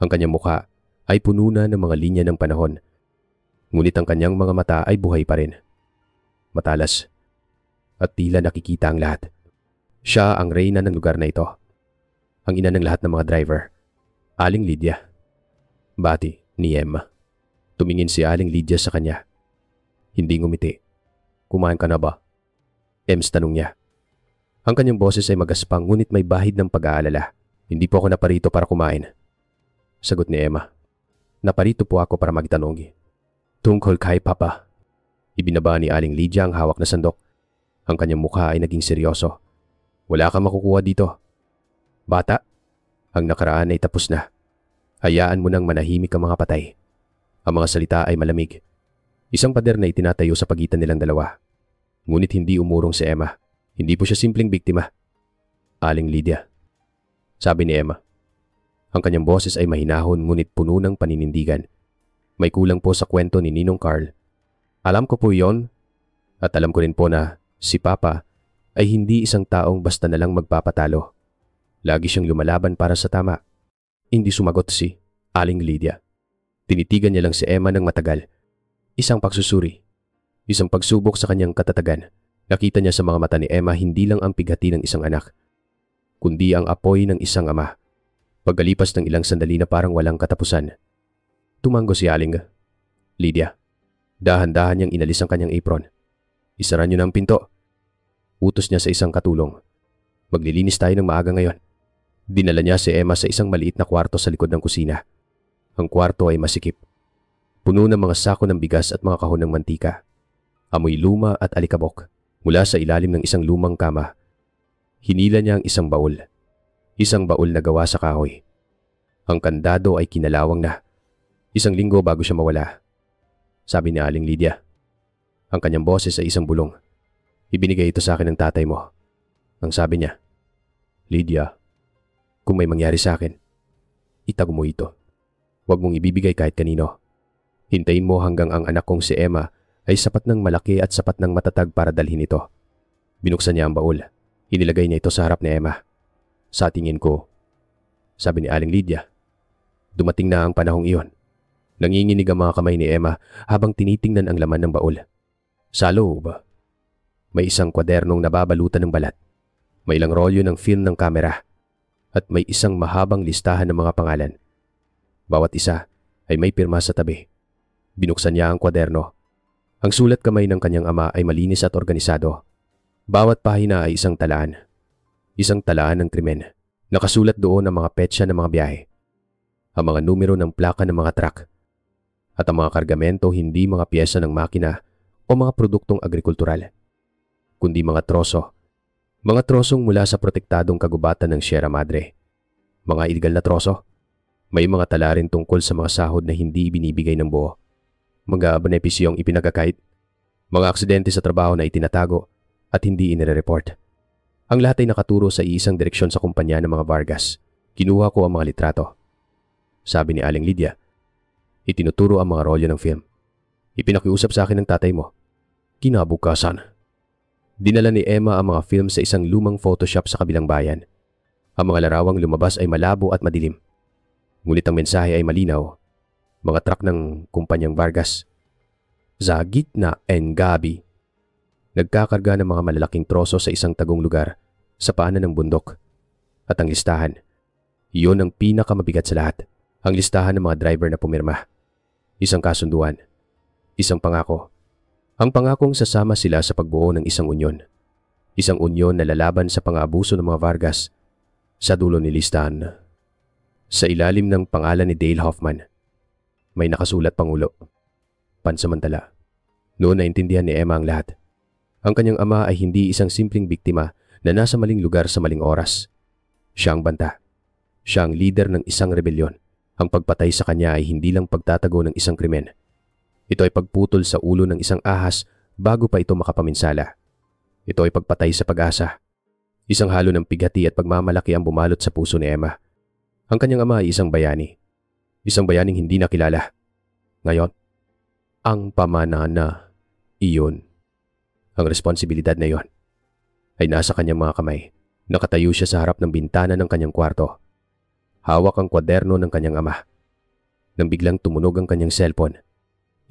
Ang kanyang mukha ay puno na ng mga linya ng panahon. Ngunit ang kanyang mga mata ay buhay pa rin. Matalas at tila nakikita ang lahat. Siya ang reyna ng lugar na ito. Ang ina ng lahat ng mga driver, Aling Lydia. Bati ni Emma. Tumingin si Aling Lydia sa kanya. Hindi ngumiti. Kumain ka na ba? Ems tanong niya. Ang kanyang boses ay magaspang ngunit may bahid ng pag-aalala. Hindi po ako naparito para kumain. Sagot ni Emma. Naparito po ako para magtanong. Tungkol kay Papa. Ibinaba ni Aling Lydia ang hawak na sandok. Ang kanyang mukha ay naging seryoso. Wala kang makukuha dito. Bata, Ang nakaraan ay tapos na. Hayaan mo nang manahimik ang mga patay. Ang mga salita ay malamig. Isang pader na itinatayo sa pagitan nilang dalawa. Ngunit hindi umurong si Emma. Hindi po siya simpleng biktima. Aling Lydia, sabi ni Emma. Ang kanyang boses ay mahinahon ngunit puno ng paninindigan. May kulang po sa kwento ni Ninong Carl. Alam ko po yon, at alam ko rin po na si Papa ay hindi isang taong basta na lang magpapatalo. Lagi siyang lumalaban para sa tama. Hindi sumagot si Aling Lydia. Tinitigan niya lang si Emma ng matagal. Isang pagsusuri. Isang pagsubok sa kanyang katatagan. Nakita niya sa mga mata ni Emma hindi lang ang pighati ng isang anak, kundi ang apoy ng isang ama. Pagkalipas ng ilang sandali na parang walang katapusan, tumango si Aling Lydia. Dahan-dahan niyang inalis ang kanyang apron. Isara niyo na ang pinto. Utos niya sa isang katulong. Maglilinis tayo ng maaga ngayon. Dinala niya si Emma sa isang maliit na kwarto sa likod ng kusina. Ang kwarto ay masikip. Puno ng mga sako ng bigas at mga kahon ng mantika. Amoy luma at alikabok. Mula sa ilalim ng isang lumang kama, hinila niya ang isang baul. Isang baul na gawa sa kahoy. Ang kandado ay kinalawang na. Isang linggo bago siya mawala. Sabi ni Aling Lydia. Ang kanyang boses ay isang bulong. Ibinigay ito sa akin ng tatay mo. Ang sabi niya, Lydia, kung may mangyari sa akin, itago mo ito. Huwag mong ibibigay kahit kanino. Hintayin mo hanggang ang anak kong si Emma ay sapat ng malaki at sapat ng matatag para dalhin ito. Binuksan niya ang baul. Inilagay niya ito sa harap ni Emma. Sa tingin ko, sabi ni Aling Lydia, dumating na ang panahong iyon. Nanginginig ang mga kamay ni Emma habang tinitingnan ang laman ng baul. Sa loob, may isang kwadernong nababalutan ng balat. May ilang rolyo ng film ng kamera. At may isang mahabang listahan ng mga pangalan. Bawat isa ay may pirma sa tabi. Binuksan niya ang kwaderno. Ang sulat kamay ng kanyang ama ay malinis at organisado. Bawat pahina ay isang talaan. Isang talaan ng krimen. Nakasulat doon ang mga petsa ng mga biyahe. Ang mga numero ng plaka ng mga truck. At ang mga kargamento hindi mga piyesa ng makina o mga produktong agrikultural, kundi mga troso. Mga trosong mula sa protektadong kagubatan ng Sierra Madre. Mga illegal na troso. May mga tala rin tungkol sa mga sahod na hindi binibigay ng buo. Mga benepisyong ipinagkakait, mga aksidente sa trabaho na itinatago at hindi inire-report. Ang lahat ay nakaturo sa iisang direksyon sa kumpanya ng mga Vargas. Kinuha ko ang mga litrato. Sabi ni Aling Lydia. Itinuturo ang mga rolyo ng film. Ipinakiusap sa akin ng tatay mo. Kinabukasan, dinala ni Emma ang mga film sa isang lumang Photoshop sa kabilang bayan. Ang mga larawang lumabas ay malabo at madilim. Ngunit ang mensahe ay malinaw. Mga truck ng kumpanyang Vargas. Sa gitna ng gabi, nagkakarga ng mga malalaking troso sa isang tagong lugar sa paanan ng bundok. At ang listahan, iyon ang pinakamabigat sa lahat. Ang listahan ng mga driver na pumirma. Isang kasunduan. Isang pangako. Ang pangakong sasama sila sa pagbuo ng isang unyon. Isang unyon na lalaban sa pang-aabuso ng mga Vargas. Sa dulo ni listahan, sa ilalim ng pangalan ni Dale Hoffman, may nakasulat Pangulo. Pansamantala, noon naintindihan ni Emma ang lahat. Ang kanyang ama ay hindi isang simpleng biktima na nasa maling lugar sa maling oras. Siya ang banta. Siya ang leader ng isang rebelyon. Ang pagpatay sa kanya ay hindi lang pagtatago ng isang krimen. Ito ay pagputol sa ulo ng isang ahas bago pa ito makapaminsala. Ito ay pagpatay sa pag-asa. Isang halo ng pighati at pagmamalaki ang bumalot sa puso ni Emma. Ang kanyang ama ay isang bayani. Isang bayaning hindi nakilala. Ngayon, ang pamana iyon. Ang responsibilidad na iyon ay nasa kanyang mga kamay. Nakatayo siya sa harap ng bintana ng kanyang kwarto. Hawak ang kwaderno ng kanyang ama. Nang biglang tumunog ang kanyang cellphone.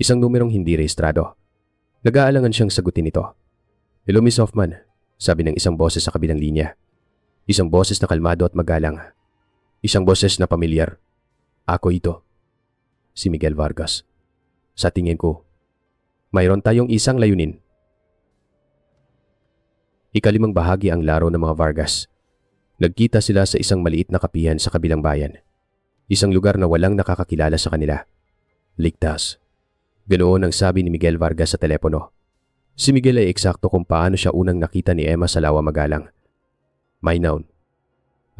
Isang numerong hindi rehistrado. Nag-aalangan siyang sagutin ito. Hello, Miss Hoffman, sabi ng isang boses sa kabilang linya. Isang boses na kalmado at magalang. Isang boses na pamilyar. Ako ito. Si Miguel Vargas. Sa tingin ko, mayroon tayong isang layunin. Ikalimang bahagi ang laro ng mga Vargas. Nagkita sila sa isang maliit na kapihan sa kabilang bayan. Isang lugar na walang nakakakilala sa kanila. Ligtas. Ganoon ang sabi ni Miguel Vargas sa telepono. Si Miguel ay eksakto kung paano siya unang nakita ni Emma sa Lawa Magalang. Maynaon.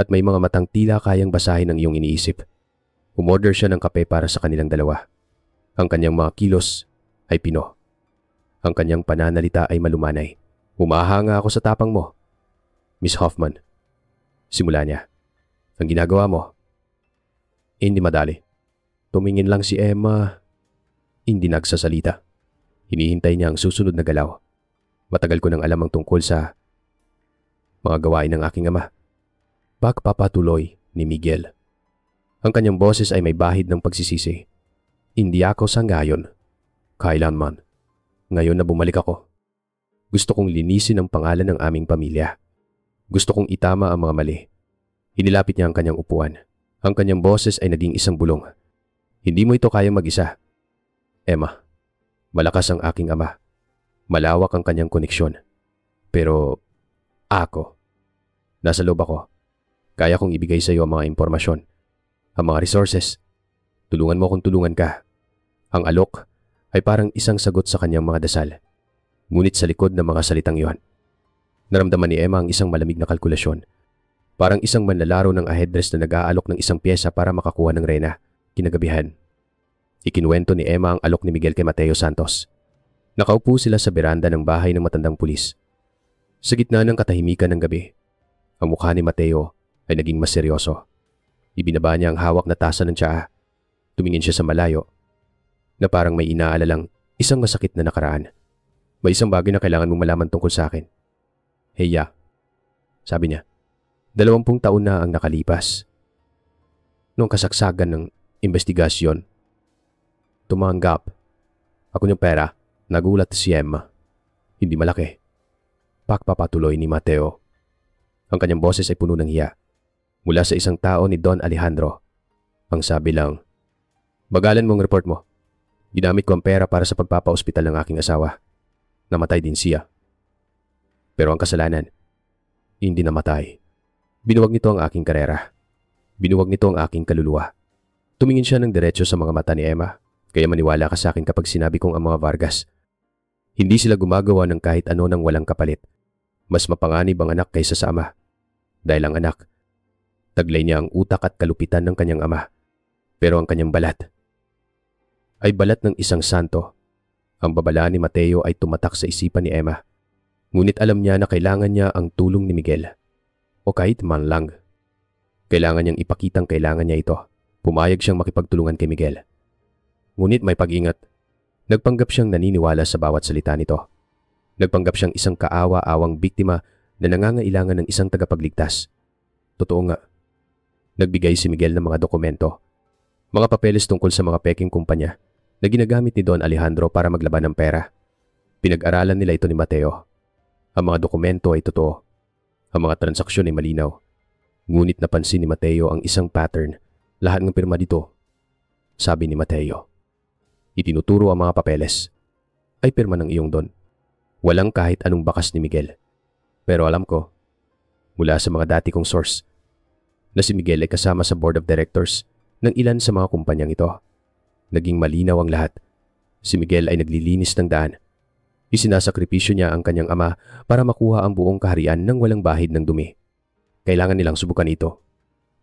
at may mga matang tila kayang basahin ang iyong iniisip. Umorder siya ng kape para sa kanilang dalawa. Ang kanyang mga kilos ay pino. Ang kanyang pananalita ay malumanay. Humahanga ako sa tapang mo, Miss Hoffman. Simula niya. Ang ginagawa mo? Hindi madali. Tumingin lang si Emma. Hindi nagsasalita. Hinihintay niya ang susunod na galaw. Matagal ko nang alam ang tungkol sa mga gawain ng aking ama. Pagpapatuloy ni Miguel. Ang kanyang boses ay may bahid ng pagsisisi. Hindi ako sangayon. Kailanman. Ngayon na bumalik ako. Gusto kong linisin ang pangalan ng aming pamilya. Gusto kong itama ang mga mali. Inilapit niya ang kanyang upuan. Ang kanyang boses ay naging isang bulong. Hindi mo ito kayang mag-isa. Emma, malakas ang aking ama. Malawak ang kanyang koneksyon. Pero ako, nasa loob ako. Kaya kong ibigay sa iyo ang mga impormasyon, ang mga resources. Tulungan mo kung tulungan ka. Ang alok ay parang isang sagot sa kanyang mga dasal. Ngunit sa likod ng mga salitang iyon, naramdaman ni Emma ang isang malamig na kalkulasyon. Parang isang manlalaro ng aheadress na nag-aalok ng isang pyesa para makakuha ng reyna. Kinagabihan, ikinuwento ni Emma ang alok ni Miguel kay Mateo Santos. Nakaupo sila sa beranda ng bahay ng matandang pulis. Sa gitna ng katahimikan ng gabi, ang mukha ni Mateo ay naging mas seryoso. Ibinaba niya ang hawak na tasa ng tsaa. Tumingin siya sa malayo na parang may inaalalang isang masakit na nakaraan. May isang bagay na kailangan mong malaman tungkol sa akin. Heya, sabi niya. 20 taon na ang nakalipas. Noong kasagsagan ng investigasyon, tumanggap ako ng pera. Nagulat si Emma. Hindi malaki. Pagpapatuloy ni Mateo. Ang kanyang boses ay puno ng hiya. Mula sa isang tao ni Don Alejandro. Ang sabi lang, bagalan mo ang report mo. Ginamit ko ang pera para sa pagpapa-ospital ng aking asawa. Namatay din siya. Pero ang kasalanan, hindi namatay. Binuwag nito ang aking karera. Binuwag nito ang aking kaluluwa. Tumingin siya ng diretso sa mga mata ni Emma. Kaya maniwala ka sa akin kapag sinabi kong ang mga Vargas. Hindi sila gumagawa ng kahit ano ng walang kapalit. Mas mapanganib ang anak kaysa sa ama. Dahil ang anak, taglay niya ang utak at kalupitan ng kanyang ama. Pero ang kanyang balat ay balat ng isang santo. Ang babala ni Mateo ay tumatak sa isipan ni Emma. Ngunit alam niya na kailangan niya ang tulong ni Miguel. O kahit man lang. Kailangan niyang ipakitang kailangan niya ito. Pumayag siyang makipagtulungan kay Miguel. Ngunit may pag-ingat. Nagpanggap siyang naniniwala sa bawat salita nito. Nagpanggap siyang isang kaawa-awang biktima na nangangailangan ng isang tagapagligtas. Totoo nga. Nagbigay si Miguel ng mga dokumento. Mga papeles tungkol sa mga peking kumpanya na ginagamit ni Don Alejandro para maglaban ng pera. Pinag-aralan nila ito ni Mateo. Ang mga dokumento ay totoo. Ang mga transaksyon ay malinaw. Ngunit napansin ni Mateo ang isang pattern. Lahat ng pirma dito, sabi ni Mateo. Itinuturo ang mga papeles. Ay pirma ng iyong Don. Walang kahit anong bakas ni Miguel. Pero alam ko, mula sa mga dati kong source, na si Miguel ay kasama sa board of directors ng ilan sa mga kumpanyang ito. Naging malinaw ang lahat. Si Miguel ay naglilinis ng daan. Isinasakripisyo niya ang kanyang ama para makuha ang buong kaharian ng walang bahid ng dumi. Kailangan nilang subukan ito.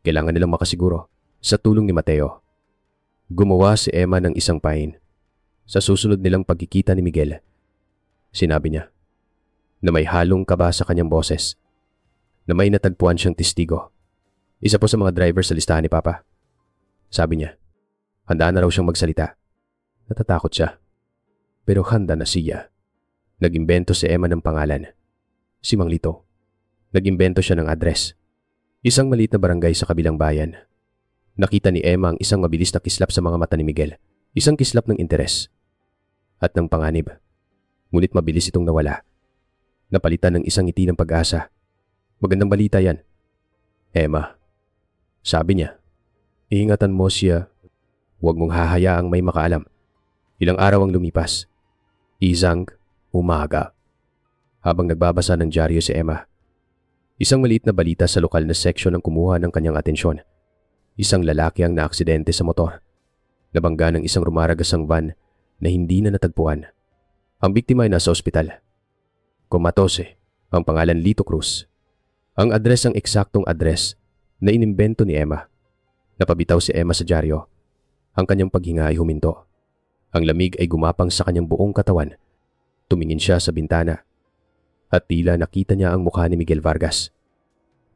Kailangan nilang makasiguro sa tulong ni Mateo. Gumawa si Emma ng isang pain. Sa susunod nilang pagkikita ni Miguel, sinabi niya na may halong kaba sa kanyang boses, na may natagpuan siyang testigo. Isa po sa mga driver sa listahan ni Papa. Sabi niya, handa na raw siyang magsalita. Natatakot siya. Pero handa na siya. Nag-imbento si Emma ng pangalan. Si Mang Lito. Nag-imbento siya ng address. Isang maliit na barangay sa kabilang bayan. Nakita ni Emma ang isang mabilis na kislap sa mga mata ni Miguel. Isang kislap ng interes. At ng panganib. Ngunit mabilis itong nawala. Napalitan ng isang ngiti ng pag-asa. Magandang balita yan. Emma. Sabi niya. Iingatan mo siya. Huwag mong hahayaang may makaalam. Ilang araw ang lumipas. Isang umaga. Habang nagbabasa ng dyaryo si Emma. Isang maliit na balita sa lokal na seksyon ang kumuha ng kanyang atensyon. Isang lalaki ang naaksidente sa motor. Nabangga ng isang rumaragasang van na hindi na natagpuan. Ang biktima ay nasa ospital. Comatose, ang pangalan Lito Cruz. Ang address ang eksaktong address na inimbento ni Emma. Napabitaw si Emma sa dyaryo. Ang kanyang paghinga ay huminto. Ang lamig ay gumapang sa kanyang buong katawan. Tumingin siya sa bintana at tila nakita niya ang mukha ni Miguel Vargas.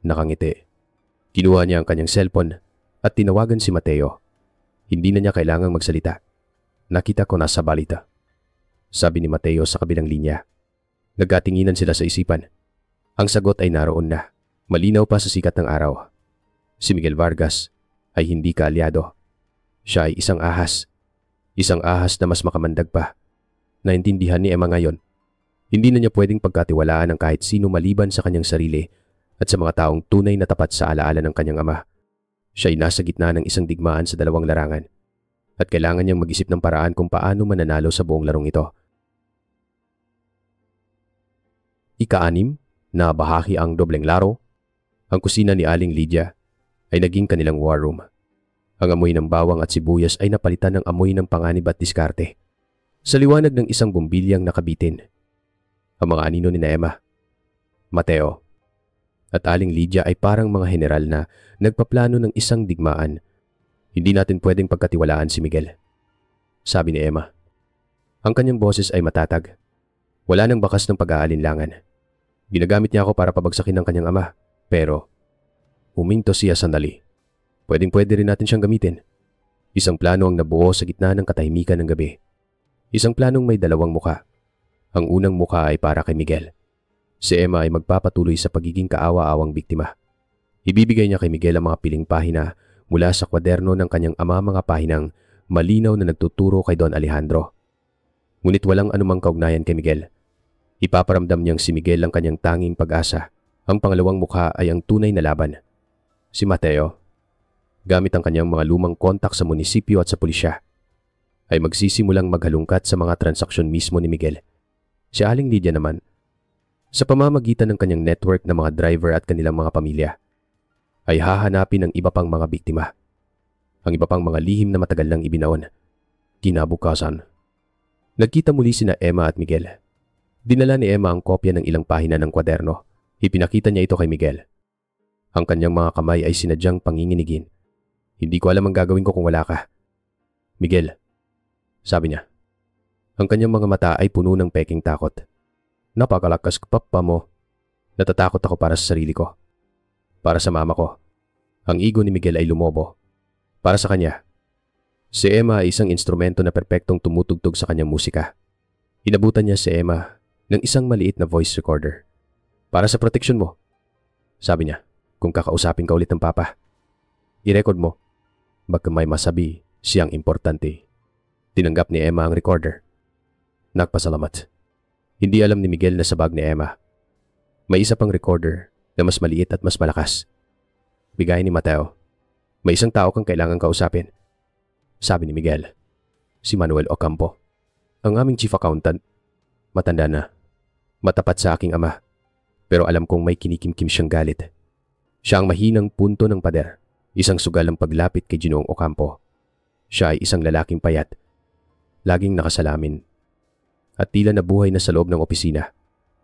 Nakangiti. Kinuha niya ang kanyang cellphone at tinawagan si Mateo. Hindi na niya kailangang magsalita. Nakita ko nasa balita, sabi ni Mateo sa kabilang linya. Nagkatinginan sila sa isipan. Ang sagot ay naroon na, malinaw pa sa sikat ng araw. Si Miguel Vargas ay hindi kaalyado. Siya ay isang ahas. Isang ahas na mas makamandag pa. Naintindihan ni Emma ngayon. Hindi na niya pwedeng pagkatiwalaan ng kahit sino maliban sa kanyang sarili at sa mga taong tunay na tapat sa alaala ng kanyang ama. Siya ay nasa gitna ng isang digmaan sa dalawang larangan at kailangan niyang mag-isip ng paraan kung paano mananalo sa buong larong ito. Ika-6 na bahagi ang dobleng laro. Ang kusina ni Aling Lydia ay naging kanilang war room. Ang amoy ng bawang at sibuyas ay napalitan ng amoy ng panganib at diskarte. Sa liwanag ng isang bumbilyang nakabitin, ang mga anino ni Emma, Mateo, at Aling Lydia ay parang mga general na nagpaplano ng isang digmaan. Hindi natin pwedeng pagkatiwalaan si Miguel, sabi ni Emma. Ang kanyang boses ay matatag. Wala nang bakas ng pag-aalinlangan. Ginagamit niya ako para pabagsakin ng kanyang ama, pero huminto siya sandali. Pwedeng-pwede rin natin siyang gamitin. Isang plano ang nabuo sa gitna ng katahimikan ng gabi. Isang planong may dalawang muka. Ang unang muka ay para kay Miguel. Si Emma ay magpapatuloy sa pagiging kaawa-awang biktima. Ibibigay niya kay Miguel ang mga piling pahina mula sa kwaderno ng kanyang ama, mga pahinang malinaw na nagtuturo kay Don Alejandro. Ngunit walang anumang kaugnayan kay Miguel. Ipaparamdam niyang si Miguel ang kanyang tanging pag-asa. Ang pangalawang mukha ay ang tunay na laban. Si Mateo, gamit ang kanyang mga lumang kontak sa munisipyo at sa pulisya, ay magsisimulang maghalungkat sa mga transaksyon mismo ni Miguel. Si Aling Lydia naman, sa pamamagitan ng kanyang network ng mga driver at kanilang mga pamilya, ay hahanapin ang iba pang mga biktima. Ang iba pang mga lihim na matagal nang ibinaon. Kinabukasan, nagkita muli sina Emma at Miguel. Dinala ni Emma ang kopya ng ilang pahina ng kwaderno. Ipinakita niya ito kay Miguel. Ang kanyang mga kamay ay sinadyang panginginigin. Hindi ko alam ang gagawin ko kung wala ka, Miguel, sabi niya. Ang kanyang mga mata ay puno ng peking takot. Napakalakas pa mo. Natatakot ako para sa sarili ko. Para sa mama ko. Ang ego ni Miguel ay lumobo. Para sa kanya, si Emma ay isang instrumento na perpektong tumutugtog sa kanyang musika. Inabutan niya si Emma ng isang maliit na voice recorder. Para sa proteksyon mo, sabi niya, kung kakausapin ka ulit ng papa, i-record mo. Baka may masabi siyang importante. Tinanggap ni Emma ang recorder. Nagpasalamat. Hindi alam ni Miguel na sa bag ni Emma may isa pang recorder na mas maliit at mas malakas. Bigay ni Mateo. May isang tao kang kailangan kausapin, sabi ni Miguel. Si Manuel Ocampo, ang aming chief accountant. Matanda na, matapat sa aking ama, pero alam kong may kinikimkim siyang galit. Siya ang mahinang punto ng pader. Isang sugal ang paglapit kay Ginoong Ocampo. Siya ay isang lalaking payat, laging nakasalamin, at tila nabuhay na sa loob ng opisina.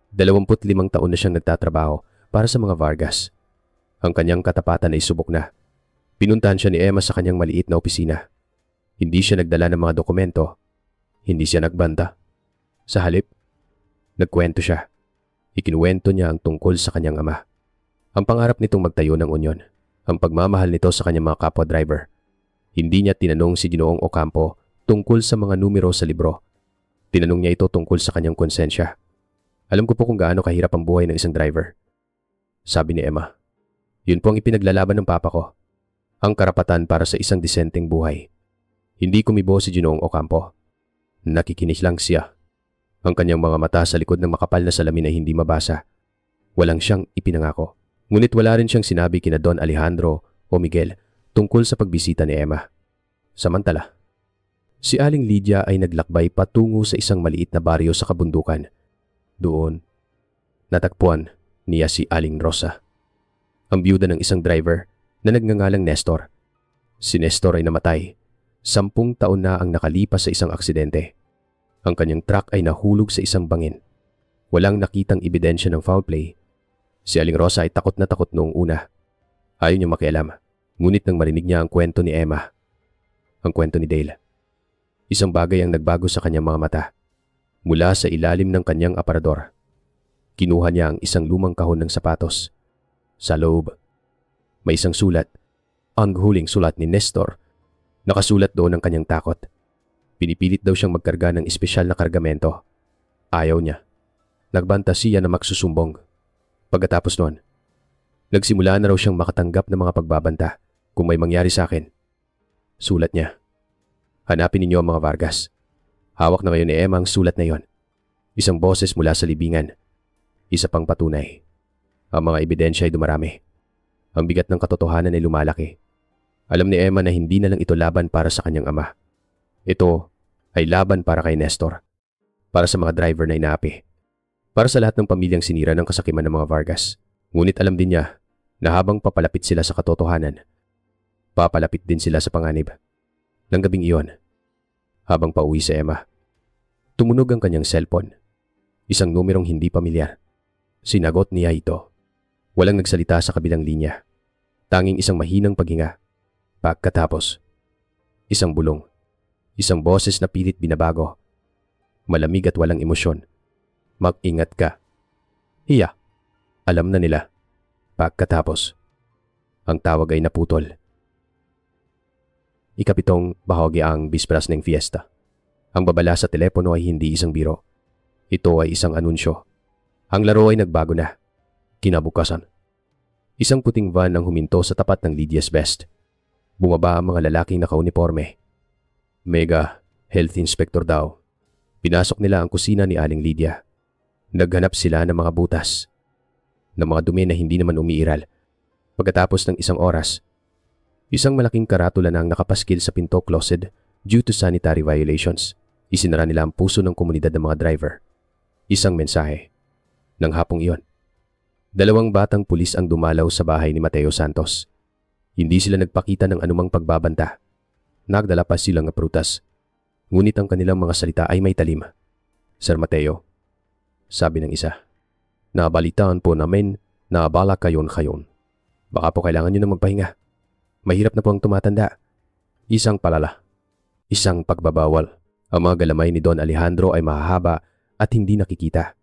25 taon na siyang nagtatrabaho para sa mga Vargas. Ang kanyang katapatan ay subok na. Pinuntahan siya ni Emma sa kanyang maliit na opisina. Hindi siya nagdala ng mga dokumento. Hindi siya nagbanta. Sa halip, nagkwento siya. Ikinuwento niya ang tungkol sa kanyang ama. Ang pangarap nitong magtayo ng unyon. Ang pagmamahal nito sa kanyang mga kapwa-driver. Hindi niya tinanong si Ginoong Ocampo tungkol sa mga numero sa libro. Tinanong niya ito tungkol sa kanyang konsensya. Alam ko po kung gaano kahirap ang buhay ng isang driver, sabi ni Emma. Yun po ang ipinaglalaban ng papa ko. Ang karapatan para sa isang disenteng buhay. Hindi kumibo si Ginoong Ocampo. Nakikinig lang siya. Ang kanyang mga mata sa likod ng makapal na salamin ay hindi mabasa. Walang siyang ipinangako. Ngunit wala rin siyang sinabi kina Don Alejandro o Miguel tungkol sa pagbisita ni Emma. Samantala, si Aling Lydia ay naglakbay patungo sa isang maliit na baryo sa kabundukan. Doon, natagpuan niya si Aling Rosa, ang biyuda ng isang driver na nagngangalang Nestor. Si Nestor ay namatay. 10 taon na ang nakalipas sa isang aksidente. Ang kanyang truck ay nahulog sa isang bangin. Walang nakitang ebidensya ng foul play. Si Aling Rosa ay takot na takot noong una. Ayaw niyang makialam, ngunit nang marinig niya ang kwento ni Emma, ang kwento ni Dale, isang bagay ang nagbago sa kanyang mga mata. Mula sa ilalim ng kanyang aparador, kinuha niya ang isang lumang kahon ng sapatos. Sa loob, may isang sulat, ang huling sulat ni Nestor. Nakasulat doon ang kanyang takot. Pinipilit daw siyang magkarga ng espesyal na kargamento. Ayaw niya. Nagbanta siya na magsusumbong. Pagkatapos noon, nagsimula na raw siyang makatanggap ng mga pagbabanta kung may mangyari sa akin. Sulat niya. Hanapin ninyo ang mga Vargas. Hawak na ngayon ni Emma ang sulat na yon. Isang boses mula sa libingan. Isa pang patunay. Ang mga ebidensya ay dumarami. Ang bigat ng katotohanan ay lumalaki. Alam ni Emma na hindi na lang ito laban para sa kanyang ama. Ito ay laban para kay Nestor. Para sa mga driver na inaapi. Para sa lahat ng pamilyang sinira ng kasakiman ng mga Vargas. Ngunit alam din niya na habang papalapit sila sa katotohanan, papalapit din sila sa panganib. Nang gabing iyon, habang pauwi si Emma, tumunog ang kanyang cellphone. Isang numerong hindi pamilyar. Sinagot niya ito. Walang nagsalita sa kabilang linya. Tanging isang mahinang paghinga. Pagkatapos, isang bulong. Isang boses na pilit binabago. Malamig at walang emosyon. Mag-ingat ka. Hiya. Alam na nila. Pagkatapos, ang tawag ay naputol. Ikapitong bahagi ang bisperas ng fiesta. Ang babala sa telepono ay hindi isang biro. Ito ay isang anunsyo. Ang laro ay nagbago na. Kinabukasan, isang puting van ang huminto sa tapat ng Lydia's Best. Bumaba ang mga lalaking nakauniforme. Mega health inspector daw. Pinasok nila ang kusina ni Aling Lydia. Naghanap sila ng mga butas, ng mga dumi na hindi naman umiiral. Pagkatapos ng isang oras, isang malaking karatula na ang nakapaskil sa pinto closed due to sanitary violations. Isinara nila ang puso ng komunidad ng mga driver. Isang mensahe. Nang hapong iyon, 2 batang pulis ang dumalaw sa bahay ni Mateo Santos. Hindi sila nagpakita ng anumang pagbabanta. Nagdala pa silang prutas. Ngunit ang kanilang mga salita ay may talim. Sir Mateo, sabi ng isa, nabalitaan po namin na abala kayon. Baka po kailangan nyo na magpahinga. Mahirap na po ang tumatanda. Isang palala. Isang pagbabawal. Ang mga galamay ni Don Alejandro ay mahahaba at hindi nakikita.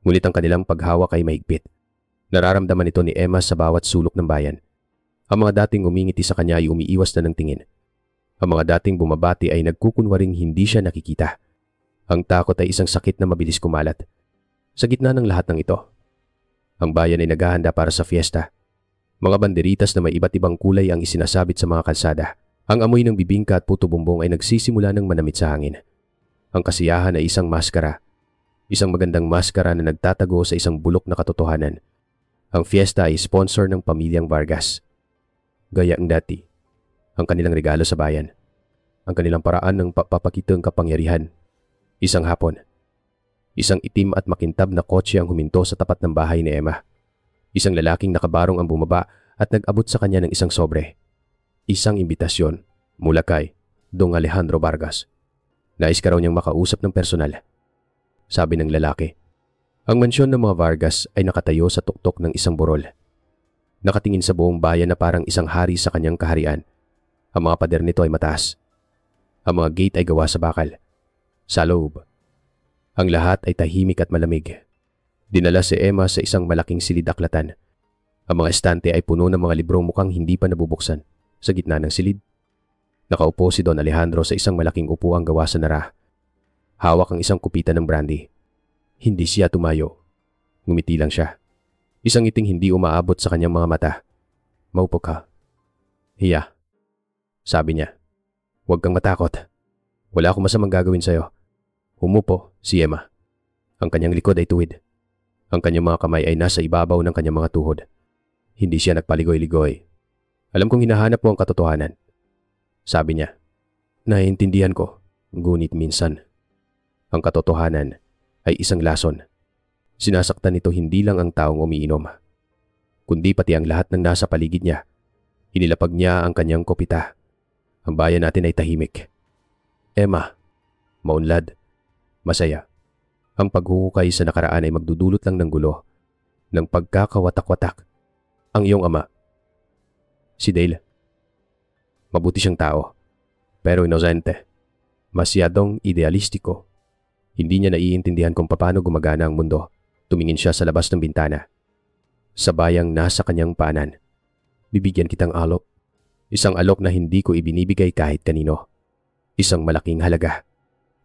Ngunit ang kanilang paghawak ay mahigpit. Nararamdaman ito ni Emma sa bawat sulok ng bayan. Ang mga dating umingiti sa kanya ay umiiwas na ng tingin. Ang mga dating bumabati ay nagkukunwaring hindi siya nakikita. Ang takot ay isang sakit na mabilis kumalat. Sa gitna ng lahat ng ito, ang bayan ay naghahanda para sa fiesta. Mga banderitas na may iba't ibang kulay ang isinasabit sa mga kalsada. Ang amoy ng bibingka at puto bumbong ay nagsisimula ng manamit sa hangin. Ang kasiyahan ay isang maskara. Isang magandang maskara na nagtatago sa isang bulok na katotohanan. Ang fiesta ay sponsor ng pamilyang Vargas. Gaya ang dati, ang kanilang regalo sa bayan. Ang kanilang paraan ng papapakitang kapangyarihan. Isang hapon, isang itim at makintab na kotse ang huminto sa tapat ng bahay ni Emma. Isang lalaking nakabarong ang bumaba at nag-abot sa kanya ng isang sobre. Isang imbitasyon mula kay Don Alejandro Vargas. Nais ka raw niyang makausap ng personal. Sabi ng lalaki. Ang mansyon ng mga Vargas ay nakatayo sa tuktok ng isang burol. Nakatingin sa buong bayan na parang isang hari sa kanyang kaharian. Ang mga pader nito ay mataas. Ang mga gate ay gawa sa bakal. Sa loob, ang lahat ay tahimik at malamig. Dinala si Emma sa isang malaking silid-aklatan. Ang mga estante ay puno ng mga librong mukhang hindi pa nabubuksan. Sa gitna ng silid, nakaupo si Don Alejandro sa isang malaking upuang gawa sa nara. Hawak ang isang kupitan ng brandy. Hindi siya tumayo. Ngumiti lang siya. Isang ngiting hindi umaabot sa kanyang mga mata. Maupo ka. Hiya. Sabi niya. Huwag kang matakot. Wala akong masamang gagawin sa'yo. Umupo si Emma. Ang kanyang likod ay tuwid. Ang kanyang mga kamay ay nasa ibabaw ng kanyang mga tuhod. Hindi siya nagpaligoy-ligoy. Alam kong hinahanap mo ang katotohanan. Sabi niya. Naiintindihan ko, ngunit minsan, ang katotohanan ay isang lason. Sinasaktan nito hindi lang ang taong umiinom, kundi pati ang lahat ng nasa paligid niya. Inilapag niya ang kanyang kopita. Ang bayan natin ay tahimik. Emma, maunlad, masaya. Ang paghuhukay sa nakaraan ay magdudulot lang ng gulo, ng pagkakawatak-watak. Ang iyong ama, Si Dale. Mabuti siyang tao, pero inosente. Masyadong idealistiko. Hindi niya naiintindihan kung paano gumagana ang mundo. Tumingin siya sa labas ng bintana. Sa bayang nasa kanyang paanan. Bibigyan kitang alok. Isang alok na hindi ko ibinibigay kahit kanino. Isang malaking halaga.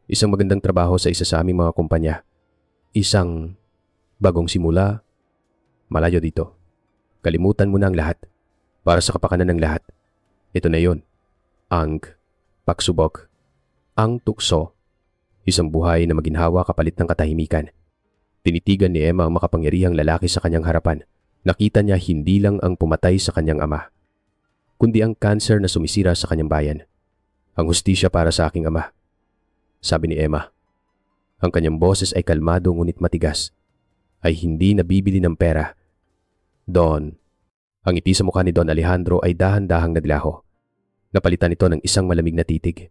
Isang magandang trabaho sa isa sa aming mga kumpanya. Isang bagong simula. Malayo dito. Kalimutan mo na ang lahat. Para sa kapakanan ng lahat. Ito na yun. Ang pagsubok. Ang tukso. Isang buhay na maginhawa kapalit ng katahimikan. Tinitigan ni Emma ang makapangyarihang lalaki sa kanyang harapan. Nakita niya hindi lang ang pumatay sa kanyang ama, kundi ang kanser na sumisira sa kanyang bayan. Ang hustisya para sa aking ama. Sabi ni Emma. Ang kanyang boses ay kalmado ngunit matigas. Ay hindi nabibili ng pera. Don. Ang ngiti sa mukha ni Don Alejandro ay dahan-dahang naglaho. Napalitan ito ng isang malamig na titig.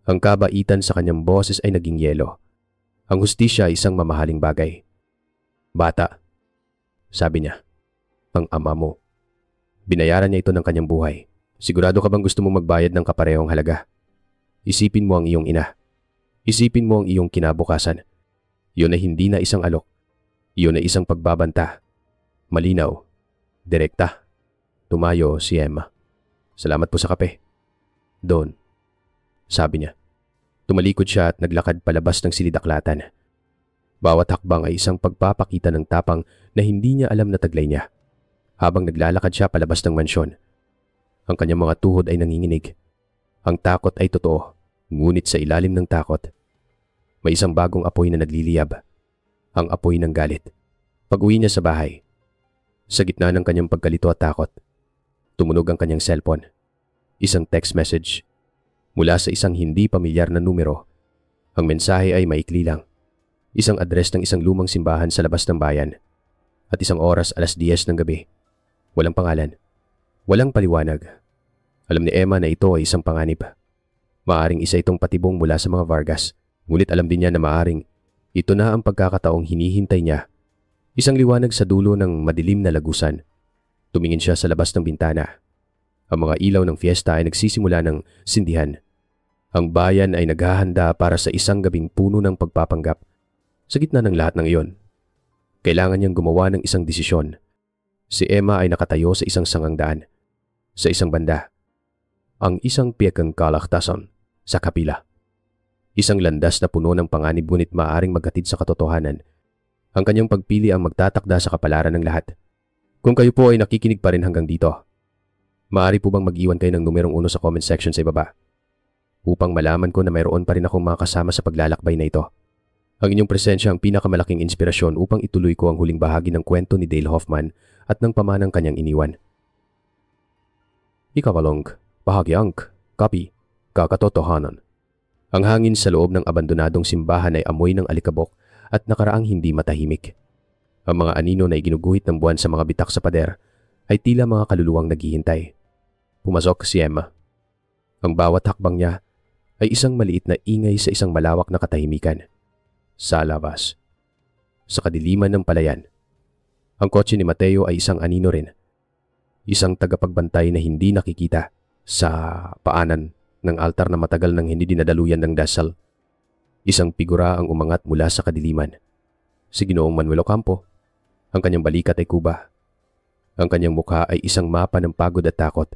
Ang kabaitan sa kanyang boses ay naging yelo. Ang hustisya ay isang mamahaling bagay. Bata, sabi niya, ang ama mo. Binayaran niya ito ng kanyang buhay. Sigurado ka bang gusto mong magbayad ng kaparehong halaga? Isipin mo ang iyong ina. Isipin mo ang iyong kinabukasan. Iyon ay hindi na isang alok. Iyon ay isang pagbabanta. Malinaw. Direkta. Tumayo si Emma. Salamat po sa kape. Don. Sabi niya. Tumalikod siya at naglakad palabas ng silidaklatan. Bawat hakbang ay isang pagpapakita ng tapang na hindi niya alam na taglay niya. Habang naglalakad siya palabas ng mansyon, ang kanyang mga tuhod ay nanginginig. Ang takot ay totoo, ngunit sa ilalim ng takot, may isang bagong apoy na nagliliyab. Ang apoy ng galit. Pag-uwi niya sa bahay, sa gitna ng kanyang pagkalito at takot, tumunog ang kanyang cellphone. Isang text message mula sa isang hindi pamilyar na numero. Ang mensahe ay maikli lang. Isang address ng isang lumang simbahan sa labas ng bayan. At isang oras 10:00 ng gabi. Walang pangalan. Walang paliwanag. Alam ni Emma na ito ay isang panganib. Maaring isa itong patibong mula sa mga Vargas. Ngunit alam din niya na maaring ito na ang pagkakataong hinihintay niya. Isang liwanag sa dulo ng madilim na lagusan. Tumingin siya sa labas ng bintana. Ang mga ilaw ng fiesta ay nagsisimula ng sindihan. Ang bayan ay naghahanda para sa isang gabing puno ng pagpapanggap. Sa gitna ng lahat ng iyon, kailangan niyang gumawa ng isang desisyon. Si Emma ay nakatayo sa isang sangang daan. Sa isang banda, ang isang piyakang kalaktasan sa kapila. Isang landas na puno ng panganib ngunit maaaring maghatid sa katotohanan. Ang kanyang pagpili ang magtatakda sa kapalaran ng lahat. Kung kayo po ay nakikinig pa rin hanggang dito, maaari po bang mag-iwan kayo ng numerong 1 sa comment section sa ibaba? Upang malaman ko na mayroon pa rin akong mga kasama sa paglalakbay na ito. Ang inyong presensya ang pinakamalaking inspirasyon upang ituloy ko ang huling bahagi ng kwento ni Dale Hoffman at ng pamanang kanyang iniwan. Ikabalong, bahagyang, kapi, kakatotohanan. Ang hangin sa loob ng abandonadong simbahan ay amoy ng alikabok at nakaraang hindi matahimik. Ang mga anino na iginuguhit ng buwan sa mga bitak sa pader ay tila mga kaluluwang naghihintay. Pumasok si Emma. Ang bawat hakbang niya ay isang maliit na ingay sa isang malawak na katahimikan. Sa labas, sa kadiliman ng palayan, ang kotse ni Mateo ay isang anino rin. Isang tagapagbantay na hindi nakikita sa paanan ng altar na matagal nang hindi dinadaluyan ng dasal. Isang figura ang umangat mula sa kadiliman. Si Ginoong Manuel Ocampo. Ang kanyang balikat ay kuba. Ang kanyang mukha ay isang mapa ng pagod at takot.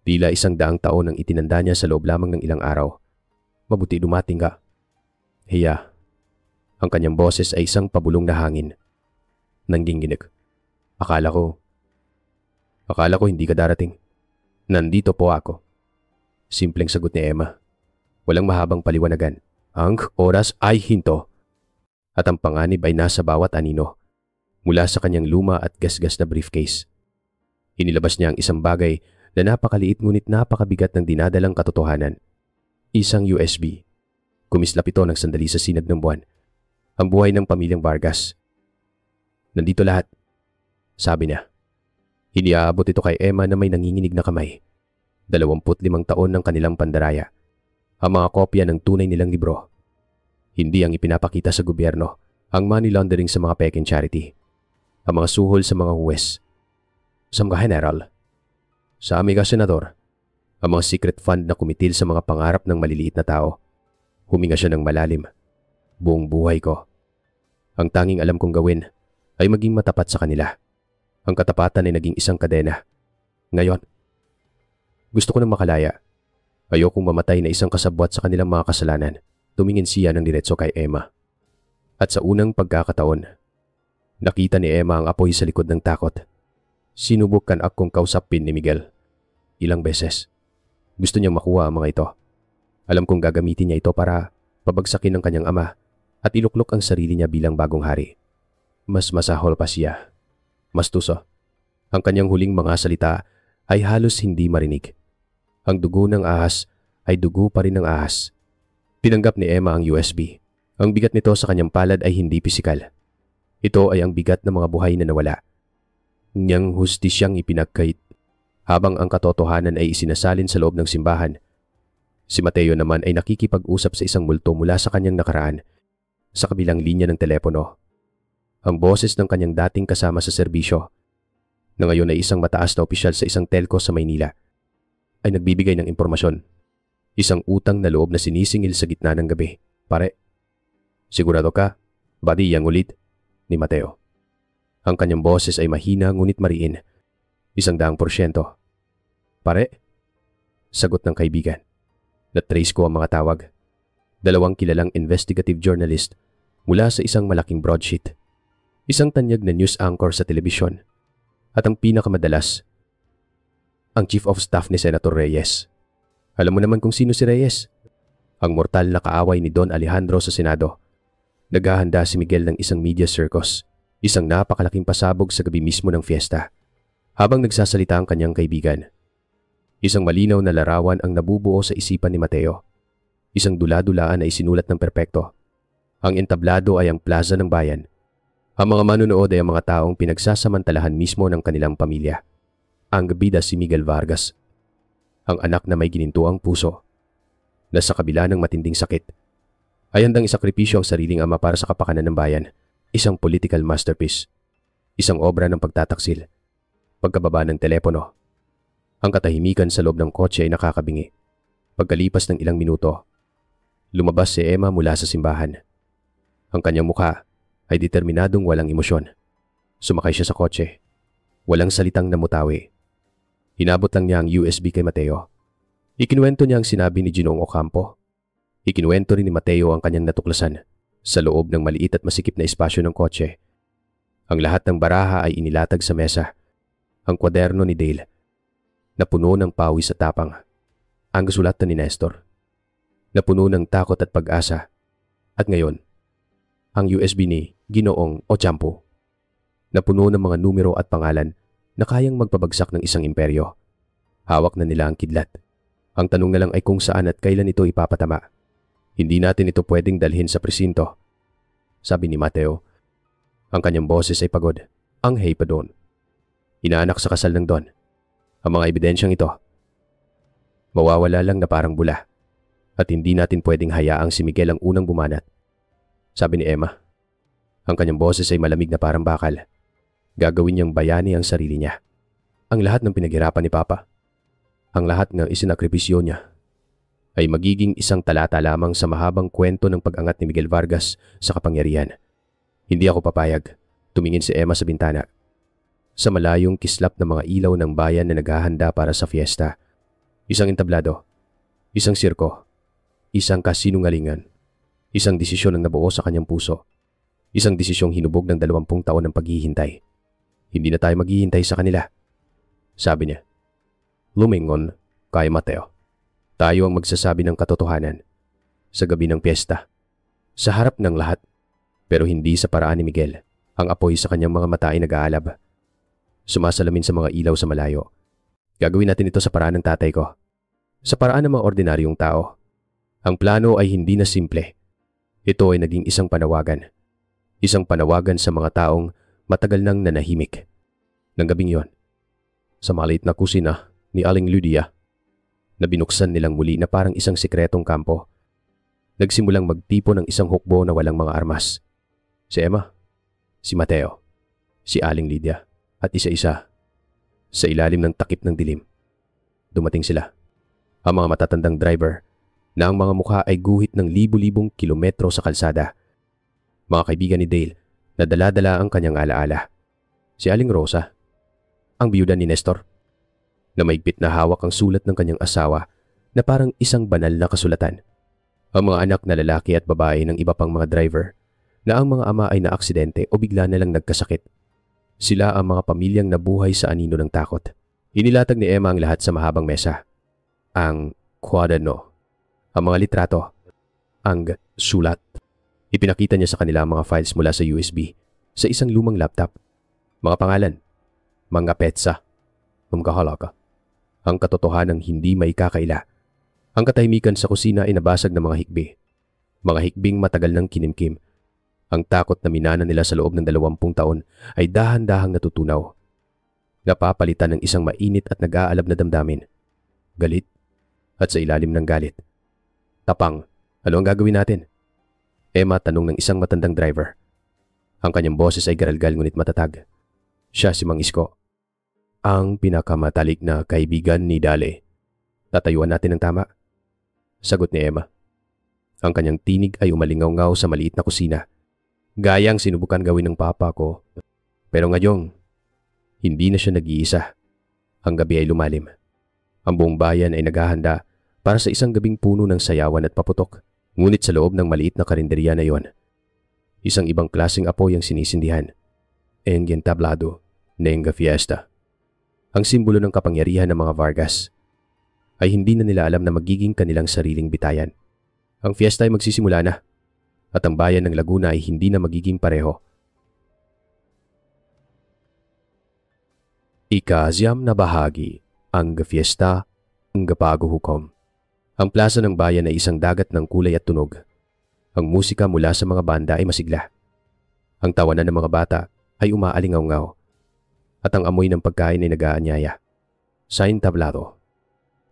Tila 100 taon ang itinanda niya sa loob lamang ng ilang araw. Mabuti dumating ka. Hiya. Ang kanyang boses ay isang pabulong na hangin. Nangginginig. Akala ko hindi ka darating. Nandito po ako. Simpleng sagot ni Emma. Walang mahabang paliwanagan. Ang oras ay hinto. At ang panganib ay nasa bawat anino. Mula sa kanyang luma at gasgas na briefcase. Inilabas niya ang isang bagay na napakaliit ngunit napakabigat ng dinadalang katotohanan. Isang USB. Kumislap ito ng sandali sa sinag ng buwan. Ang buhay ng pamilyang Vargas. Nandito lahat, sabi niya. Iniaabot ito kay Emma na may nanginginig na kamay. 25 taon ng kanilang pandaraya. Ang mga kopya ng tunay nilang libro. Hindi ang ipinapakita sa gobyerno, ang money laundering sa mga peking charity. Ang mga suhol sa mga huwes. Sa mga general. Sa Amiga Senador, ang mga secret fund na kumitil sa mga pangarap ng maliliit na tao. Huminga siya ng malalim. Buong buhay ko. Ang tanging alam kong gawin ay maging matapat sa kanila. Ang katapatan ay naging isang kadena. Ngayon, gusto ko nang makalaya. Ayokong mamatay na isang kasabwat sa kanilang mga kasalanan. Tumingin siya ng diretso kay Emma. At sa unang pagkakataon, nakita ni Emma ang apoy sa likod ng takot. Sinubukan akong kausapin ni Miguel. Ilang beses. Gusto niyang makuha ang mga ito. Alam kong gagamitin niya ito para pabagsakin ng kanyang ama at iluklok ang sarili niya bilang bagong hari. Mas masahol pa siya. Mas tuso. Ang kanyang huling mga salita ay halos hindi marinig. Ang dugo ng ahas ay dugo pa rin ng ahas. Tinanggap ni Emma ang USB. Ang bigat nito sa kanyang palad ay hindi pisikal. Ito ay ang bigat ng mga buhay na nawala. Niyang hustisyang ipinagkait habang ang katotohanan ay isinasalin sa loob ng simbahan. Si Mateo naman ay nakikipag-usap sa isang multo mula sa kanyang nakaraan sa kabilang linya ng telepono. Ang boses ng kanyang dating kasama sa serbisyo, na ngayon ay isang mataas na opisyal sa isang telco sa Maynila, ay nagbibigay ng impormasyon. Isang utang na loob na sinisingil sa gitna ng gabi. Pare, sigurado ka? Badi yang ulit ni Mateo. Ang kanyang boses ay mahina ngunit mariin. 100%. Pare? Sagot ng kaibigan. Na-trace ko ang mga tawag. 2 kilalang investigative journalist mula sa isang malaking broadsheet. Isang tanyag na news anchor sa telebisyon. At ang pinakamadalas, ang Chief of Staff ni Senator Reyes. Alam mo naman kung sino si Reyes. Ang mortal na kaaway ni Don Alejandro sa Senado. Naghahanda si Miguel ng isang media circus. Isang napakalaking pasabog sa gabi mismo ng fiesta. Habang nagsasalita ang kanyang kaibigan, isang malinaw na larawan ang nabubuo sa isipan ni Mateo. Isang dula-dulaan na isinulat ng perpekto. Ang entablado ay ang plaza ng bayan. Ang mga manunood ay ang mga taong pinagsasamantalahan mismo ng kanilang pamilya. Ang bida si Miguel Vargas, ang anak na may ginintuang puso, na sa kabila ng matinding sakit, ay handang isakripisyo ang sariling ama para sa kapakanan ng bayan. Isang political masterpiece. Isang obra ng pagtataksil. Pagkababa ng telepono, ang katahimikan sa loob ng kotse ay nakakabingi. Pagkalipas ng ilang minuto, lumabas si Emma mula sa simbahan. Ang kanyang mukha ay determinadong walang emosyon. Sumakay siya sa kotse. Walang salitang namutawi. Hinabot lang niya ang USB kay Mateo. Ikinuwento niya ang sinabi ni Ginoong Ocampo. Ikinuwento rin ni Mateo ang kanyang natuklasan sa loob ng maliit at masikip na espasyo ng kotse. Ang lahat ng baraha ay inilatag sa mesa. Ang kwaderno ni Dale, na puno ng pawis at tapang. Ang kasulatan ni Nestor, na puno ng takot at pag-asa. At ngayon, ang USB ni Ginoong Ocampo, na puno ng mga numero at pangalan na kayang magpabagsak ng isang imperyo. Hawak na nila ang kidlat. Ang tanong na lang ay kung saan at kailan ito ipapatama. Hindi natin ito pwedeng dalhin sa presinto, sabi ni Mateo. Ang kanyang boses ay pagod. Ang hey pa doon. Inaanak sa kasal ng Don. Ang mga ebidensyang ito, mawawala lang na parang bula. At hindi natin pwedeng hayaang si Miguel ang unang bumanat, sabi ni Emma. Ang kanyang boses ay malamig na parang bakal. Gagawin niyang bayani ang sarili niya. Ang lahat ng pinaghirapan ni Papa, ang lahat ng isinakripisyo niya, ay magiging isang talata lamang sa mahabang kwento ng pag-angat ni Miguel Vargas sa kapangyarihan. Hindi ako papayag, tumingin si Emma sa bintana. Sa malayong kislap ng mga ilaw ng bayan na naghahanda para sa fiesta. Isang entablado, isang sirko, isang kasinungalingan, isang desisyon ang nabuo sa kanyang puso, isang desisyong hinubog ng 20 taon ng paghihintay. Hindi na tayo maghihintay sa kanila, sabi niya. Lumingon kay Mateo. Tayo ang magsasabi ng katotohanan sa gabi ng piyesta, sa harap ng lahat, pero hindi sa paraan ni Miguel. Ang apoy sa kanyang mga mata ay nag-aalab. Sumasalamin sa mga ilaw sa malayo. Gagawin natin ito sa paraan ng tatay ko. Sa paraan ng mga ordinaryong tao. Ang plano ay hindi na simple. Ito ay naging isang panawagan. Isang panawagan sa mga taong matagal nang nanahimik. Nang gabing yon, sa maliit na kusina ni Aling Lydia, na binuksan nilang muli na parang isang sikretong kampo, nagsimulang magtipo ng isang hukbo na walang mga armas. Si Emma, si Mateo, si Aling Lydia, at isa-isa, sa ilalim ng takip ng dilim, dumating sila. Ang mga matatandang driver na ang mga mukha ay guhit ng libu-libong kilometro sa kalsada. Mga kaibigan ni Dale na dala-dala ang kanyang alaala. Si Aling Rosa, ang biyuda ni Nestor, na maigpit na hawak ang sulat ng kanyang asawa na parang isang banal na kasulatan. Ang mga anak na lalaki at babae ng iba pang mga driver na ang mga ama ay naaksidente o bigla na lang nagkasakit. Sila ang mga pamilyang nabuhay sa anino ng takot. Inilatag ni Emma ang lahat sa mahabang mesa. Ang kwaderno, ang mga litrato, ang sulat. Ipinakita niya sa kanila ang mga files mula sa USB sa isang lumang laptop. Mga pangalan, mga petsa, mga halaga. Ang katotohanang hindi may kakaila. Ang katahimikan sa kusina ay nabasag ng mga hikbi. Mga hikbing matagal ng kinimkim. Ang takot na minana nila sa loob ng 20 taon ay dahan-dahang natutunaw. Napapalitan ng isang mainit at nag-aalab na damdamin. Galit at sa ilalim ng galit. Tapang, ano ang gagawin natin? Emma tanong ng isang matandang driver. Ang kanyang boses ay garalgal ngunit matatag. Siya si Mang Isko. Ang pinakamatalik na kaibigan ni Dale. Tatayuan natin ng tama. Sagot ni Emma. Ang kanyang tinig ay umalingaw-ngaw sa maliit na kusina. Gayang sinubukan gawin ng papa ko. Pero ngayong, hindi na siya nag-iisa. Ang gabi ay lumalim. Ang buong bayan ay naghahanda para sa isang gabing puno ng sayawan at paputok. Ngunit sa loob ng maliit na karinderya na yon, isang ibang klaseng apoy ang sinisindihan. Engin tablado, Nenga Fiesta. Ang simbolo ng kapangyarihan ng mga Vargas ay hindi na nila alam na magiging kanilang sariling bitayan. Ang fiesta ay magsisimula na at ang bayan ng Laguna ay hindi na magiging pareho. Ika-siyam na bahagi, ang fiesta, ang gapaguhukom. Ang plaza ng bayan ay isang dagat ng kulay at tunog. Ang musika mula sa mga banda ay masigla. Ang tawanan ng mga bata ay umaalingaw-ngaw at ang amoy ng pagkain ay nag-aanyaya. Sign tablado.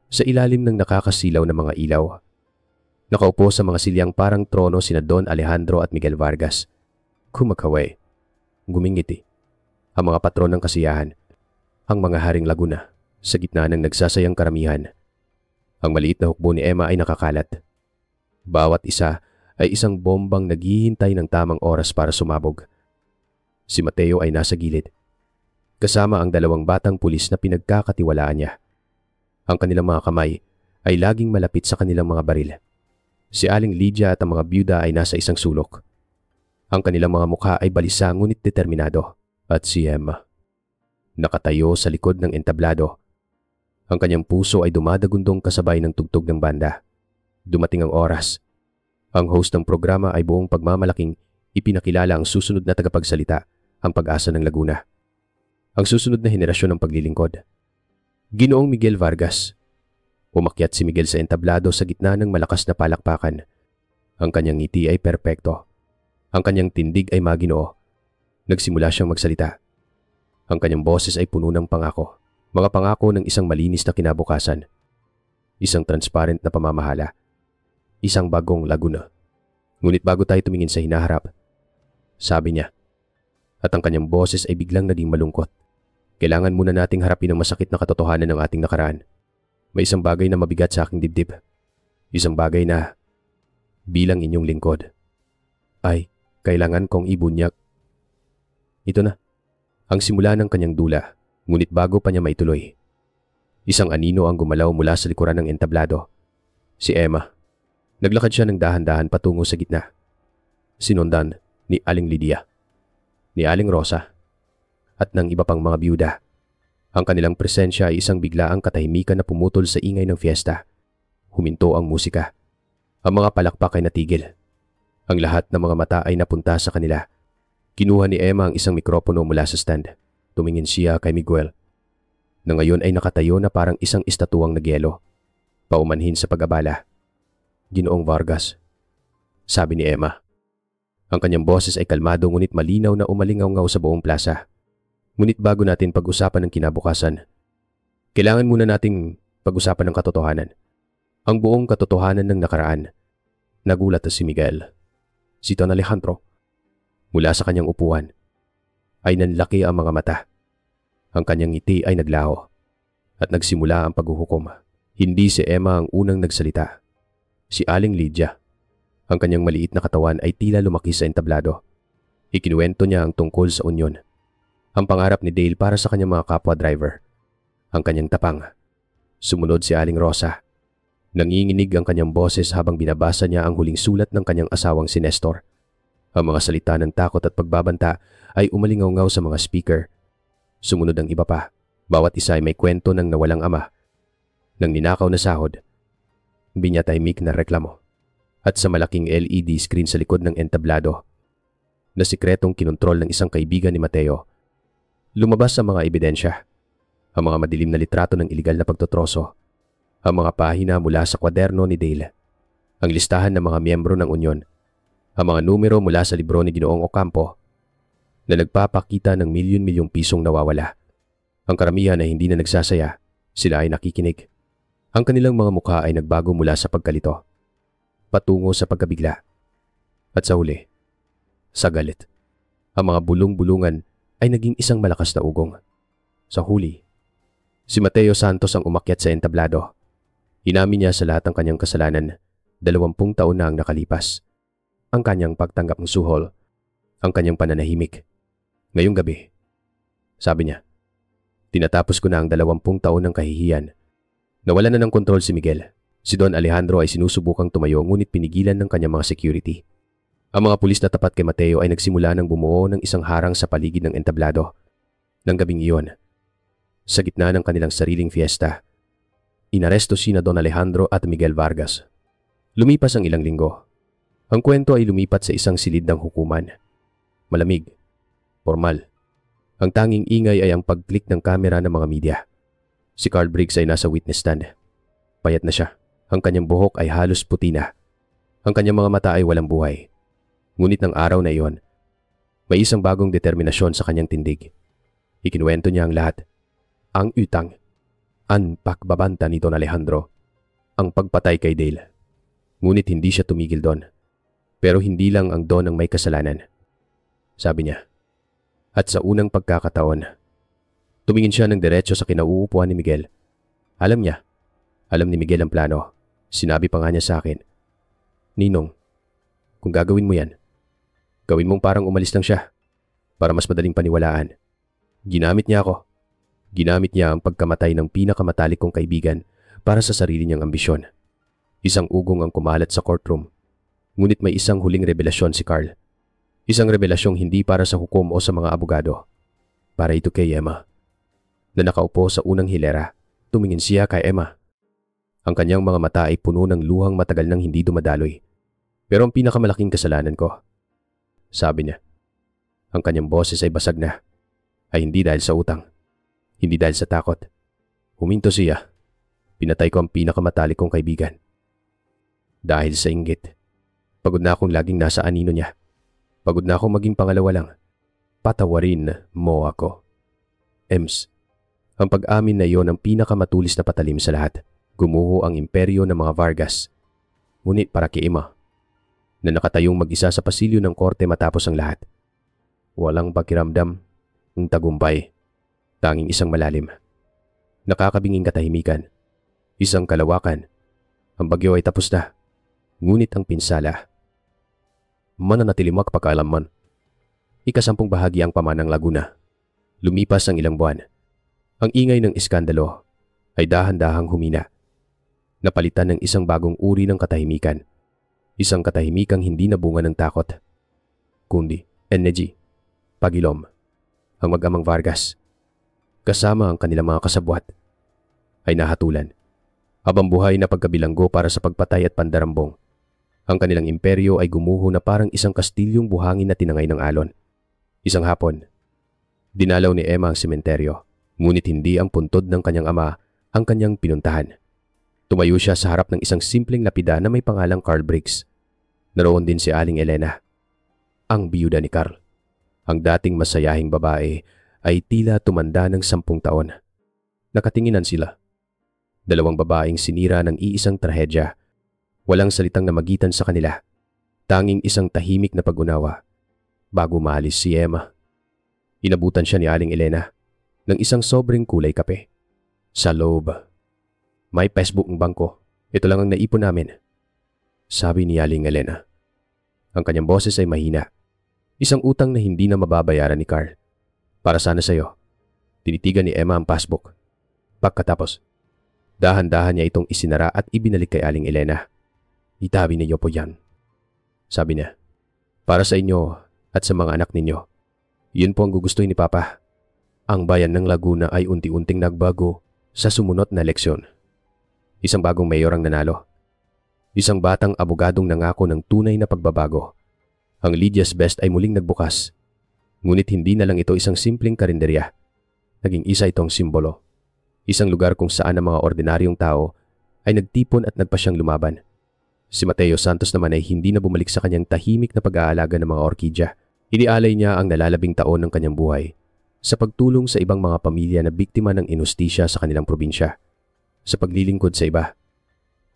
Sa ilalim ng nakakasilaw na mga ilaw, nakaupo sa mga silyang parang trono sina Don Alejandro at Miguel Vargas. Kumakaway, gumingiti. Ang mga patron ng kasiyahan, ang mga haring Laguna, sa gitna ng nagsasayang karamihan. Ang maliit na hukbo ni Emma ay nakakalat. Bawat isa ay isang bombang naghihintay ng tamang oras para sumabog. Si Mateo ay nasa gilid, kasama ang 2 batang pulis na pinagkakatiwalaan niya. Ang kanilang mga kamay ay laging malapit sa kanilang mga baril. Si Aling Lydia at ang mga byuda ay nasa isang sulok. Ang kanilang mga mukha ay balisa ngunit determinado. At si Emma, nakatayo sa likod ng entablado. Ang kanyang puso ay dumadagundong kasabay ng tugtog ng banda. Dumating ang oras. Ang host ng programa ay buong pagmamalaking ipinakilala ang susunod na tagapagsalita, ang Pag-asa ng Laguna. Ang susunod na henerasyon ng paglilingkod. Ginoong Miguel Vargas. Umakyat si Miguel sa entablado sa gitna ng malakas na palakpakan. Ang kanyang ngiti ay perpekto. Ang kanyang tindig ay maginoo. Nagsimula siyang magsalita. Ang kanyang boses ay puno ng pangako. Mga pangako ng isang malinis na kinabukasan. Isang transparent na pamamahala. Isang bagong Laguna. Ngunit bago tayo tumingin sa hinaharap, sabi niya, at ang kanyang boses ay biglang naging malungkot. Kailangan muna nating harapin ang masakit na katotohanan ng ating nakaraan. May isang bagay na mabigat sa aking dibdib. Isang bagay na, bilang inyong lingkod, ay kailangan kong ibunyag. Ito na, ang simula ng kanyang dula, ngunit bago pa niya maituloy. Isang anino ang gumalaw mula sa likuran ng entablado. Si Emma. Naglakad siya ng dahan-dahan patungo sa gitna. Sinundan ni Aling Lydia, ni Aling Rosa, at ng iba pang mga byuda. Ang kanilang presensya ay isang biglaang katahimikan na pumutol sa ingay ng fiesta. Huminto ang musika. Ang mga palakpak ay natigil. Ang lahat ng mga mata ay napunta sa kanila. Kinuha ni Emma ang isang mikropono mula sa stand. Tumingin siya kay Miguel, na ngayon ay nakatayo na parang isang estatuang nagyelo. Paumanhin sa pag-abala. Ginoong Vargas, sabi ni Emma. Ang kanyang boses ay kalmado ngunit malinaw na umalingaw-ngaw sa buong plaza. Ngunit bago natin pag-usapan ng kinabukasan, kailangan muna nating pag-usapan ng katotohanan. Ang buong katotohanan ng nakaraan. Nagulat si Miguel. Si Don Alejandro, mula sa kanyang upuan, ay nanlaki ang mga mata. Ang kanyang ngiti ay naglaho. At nagsimula ang paghuhukom. Hindi si Emma ang unang nagsalita. Si Aling Lydia. Ang kanyang maliit na katawan ay tila lumaki sa entablado. Ikinuwento niya ang tungkol sa unyon. Ang pangarap ni Dale para sa kanyang mga kapwa driver. Ang kanyang tapang. Sumunod si Aling Rosa. Nanginginig ang kanyang boses habang binabasa niya ang huling sulat ng kanyang asawang si Nestor. Ang mga salita ng takot at pagbabanta ay umalingaw-ngaw sa mga speaker. Sumunod ang iba pa. Bawat isa ay may kwento ng nawalang ama, ng ninakaw na sahod, binyatahimik na reklamo, at sa malaking LED screen sa likod ng entablado na sikretong kinontrol ng isang kaibigan ni Mateo. Lumabas ang mga ebidensya, ang mga madilim na litrato ng iligal na pagtotroso, ang mga pahina mula sa kwaderno ni Dale, ang listahan ng mga miyembro ng unyon, ang mga numero mula sa libro ni Ginoong Ocampo na nagpapakita ng milyon-milyong pisong nawawala. Ang karamihan ay hindi na nagsasaya, sila ay nakikinig. Ang kanilang mga mukha ay nagbago mula sa pagkalito, patungo sa pagkabigla, at sa huli, sa galit. Ang mga bulong-bulungan ay naging isang malakas na ugong. Sa huli, si Mateo Santos ang umakyat sa entablado. Inamin niya sa lahat ng kanyang kasalanan, 20 taon na ang nakalipas. Ang kanyang pagtanggap ng suhol, ang kanyang pananahimik. Ngayong gabi, sabi niya, tinatapos ko na ang 20 taon ng kahihiyan. Nawala na ng kontrol si Miguel. Si Don Alejandro ay sinusubukang tumayo ngunit pinigilan ng kanyang mga security. Ang mga pulis na tapat kay Mateo ay nagsimula ng bumuo ng isang harang sa paligid ng entablado. Nang gabing iyon, sa gitna ng kanilang sariling fiesta, inaresto sina Don Alejandro at Miguel Vargas. Lumipas ang ilang linggo. Ang kwento ay lumipat sa isang silid ng hukuman. Malamig, formal. Ang tanging ingay ay ang pag-click ng kamera ng mga media. Si Carl Briggs ay nasa witness stand. Payat na siya. Ang kanyang buhok ay halos puti na. Ang kanyang mga mata ay walang buhay. Ngunit ng araw na iyon, may isang bagong determinasyon sa kanyang tindig. Ikinuwento niya ang lahat. Ang utang, ang pagbabanta ni Don Alejandro, ang pagpatay kay Dale. Ngunit hindi siya tumigil doon. Pero hindi lang ang Don ang may kasalanan. Sabi niya. At sa unang pagkakataon, tumingin siya ng diretso sa kinauupuan ni Miguel. Alam niya. Alam ni Miguel ang plano. Sinabi pa nga niya sa akin, Ninong, kung gagawin mo yan, gawin mong parang umalis lang siya para mas madaling paniwalaan. Ginamit niya ako. Ginamit niya ang pagkamatay ng pinakamatalik kong kaibigan para sa sarili niyang ambisyon. Isang ugong ang kumalat sa courtroom. Ngunit may isang huling revelasyon si Carl. Isang revelasyong hindi para sa hukom o sa mga abogado. Para ito kay Emma. Na nakaupo sa unang hilera, tumingin siya kay Emma. Ang kanyang mga mata ay puno ng luhang matagal nang hindi dumadaloy. Pero ang pinakamalaking kasalanan ko, sabi niya, ang kanyang boses ay basag na. Ay hindi dahil sa utang. Hindi dahil sa takot. Huminto siya. Pinatay ko ang pinakamatalik kong kaibigan. Dahil sa inggit. Pagod na akong laging nasa anino niya. Pagod na akong maging pangalawa lang. Patawarin mo ako. Ems, ang pag-amin na iyon ang pinakamatulis na patalim sa lahat. Gumuho ang imperyo ng mga Vargas. Ngunit para kay Emma, na nakatayong mag-isa sa pasilyo ng korte matapos ang lahat. Walang pakiramdam, ng tagumpay, tanging isang malalim. Nakakabinging katahimikan, isang kalawakan. Ang bagyo ay tapos na, ngunit ang pinsala, mananatilimak pagkaalamman. Ika-10 bahagi ang pamanang Laguna. Lumipas ang ilang buwan. Ang ingay ng iskandalo ay dahan-dahang humina. Napalitan ng isang bagong uri ng katahimikan. Isang katahimikang hindi nabunga ng takot, kundi energy, pagilom. Ang mag-amang Vargas, kasama ang kanilang mga kasabwat, ay nahatulan. Habang buhay na pagkabilanggo para sa pagpatay at pandarambong. Ang kanilang imperyo ay gumuho na parang isang kastilyong buhangin na tinangay ng alon. Isang hapon, dinalaw ni Emma ang sementeryo, ngunit hindi ang puntod ng kanyang ama ang kanyang pinuntahan. Tumayo siya sa harap ng isang simpleng lapida na may pangalang Carl Briggs. Naroon din si Aling Elena, ang biyuda ni Carl. Ang dating masayahing babae ay tila tumanda ng 10 taon. Nakatinginan sila. 2 babaeng sinira ng iisang trahedya. Walang salitang namagitan sa kanila. Tanging isang tahimik na pag-unawa. Bago maalis si Emma, inabutan siya ni Aling Elena ng isang sobrang kulay kape. Sa loob. May passbook ng bangko. Ito lang ang naipon namin. Sabi ni Aling Elena. Ang kanyang boses ay mahina. Isang utang na hindi na mababayaran ni Carl. Para sana sa'yo. Tinitigan ni Emma ang passbook. Pagkatapos, dahan-dahan niya itong isinara at ibinalik kay Aling Elena. Itabi niyo po yan. Sabi niya, para sa inyo at sa mga anak ninyo. Yun po ang gugustuhin ni Papa. Ang bayan ng Laguna ay unti-unting nagbago sa sumunod na eleksyon. Isang bagong mayor ang nanalo. Isang batang abogadong nangako ng tunay na pagbabago. Ang Lydia's Best ay muling nagbukas. Ngunit hindi na lang ito isang simpleng karinderya. Naging isa itong simbolo. Isang lugar kung saan ang mga ordinaryong tao ay nagtipon at nagpasyang lumaban. Si Mateo Santos naman ay hindi na bumalik sa kanyang tahimik na pag-aalaga ng mga orkidya. Inialay niya ang nalalabing taon ng kanyang buhay sa pagtulong sa ibang mga pamilya na biktima ng inustisya sa kanilang probinsya. Sa paglilingkod sa iba,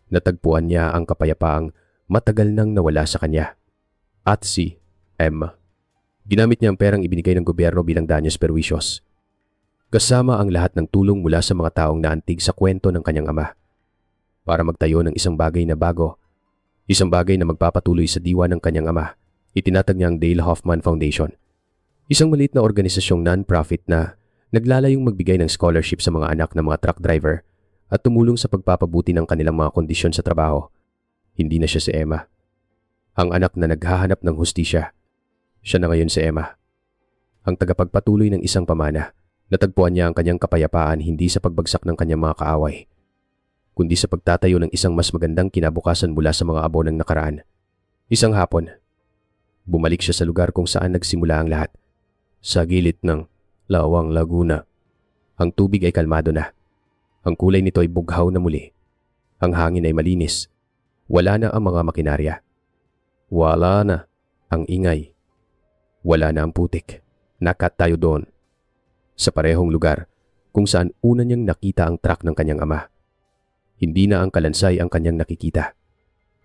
natagpuan niya ang kapayapaang matagal nang nawala sa kanya. At si Emma. Ginamit niya ang perang ibinigay ng gobyerno bilang danyos perwisyos. Kasama ang lahat ng tulong mula sa mga taong naantig sa kwento ng kanyang ama. Para magtayo ng isang bagay na bago, isang bagay na magpapatuloy sa diwa ng kanyang ama, itinatag niya ang Dale Hoffman Foundation. Isang maliit na organisasyong non-profit na naglalayong magbigay ng scholarship sa mga anak ng mga truck driver at tumulong sa pagpapabuti ng kanilang mga kondisyon sa trabaho. Hindi na siya si Emma. Ang anak na naghahanap ng hustisya. Siya na ngayon si Emma. Ang tagapagpatuloy ng isang pamana. Natagpuan niya ang kanyang kapayapaan hindi sa pagbagsak ng kanyang mga kaaway, kundi sa pagtatayo ng isang mas magandang kinabukasan mula sa mga abo ng nakaraan. Isang hapon, bumalik siya sa lugar kung saan nagsimula ang lahat. Sa gilid ng Lawang Laguna. Ang tubig ay kalmado na. Ang kulay nito ay bughaw na muli. Ang hangin ay malinis. Wala na ang mga makinarya. Wala na ang ingay. Wala na ang putik. Nakat tayo doon. Sa parehong lugar kung saan una niyang nakita ang truck ng kanyang ama. Hindi na ang kalansay ang kanyang nakikita.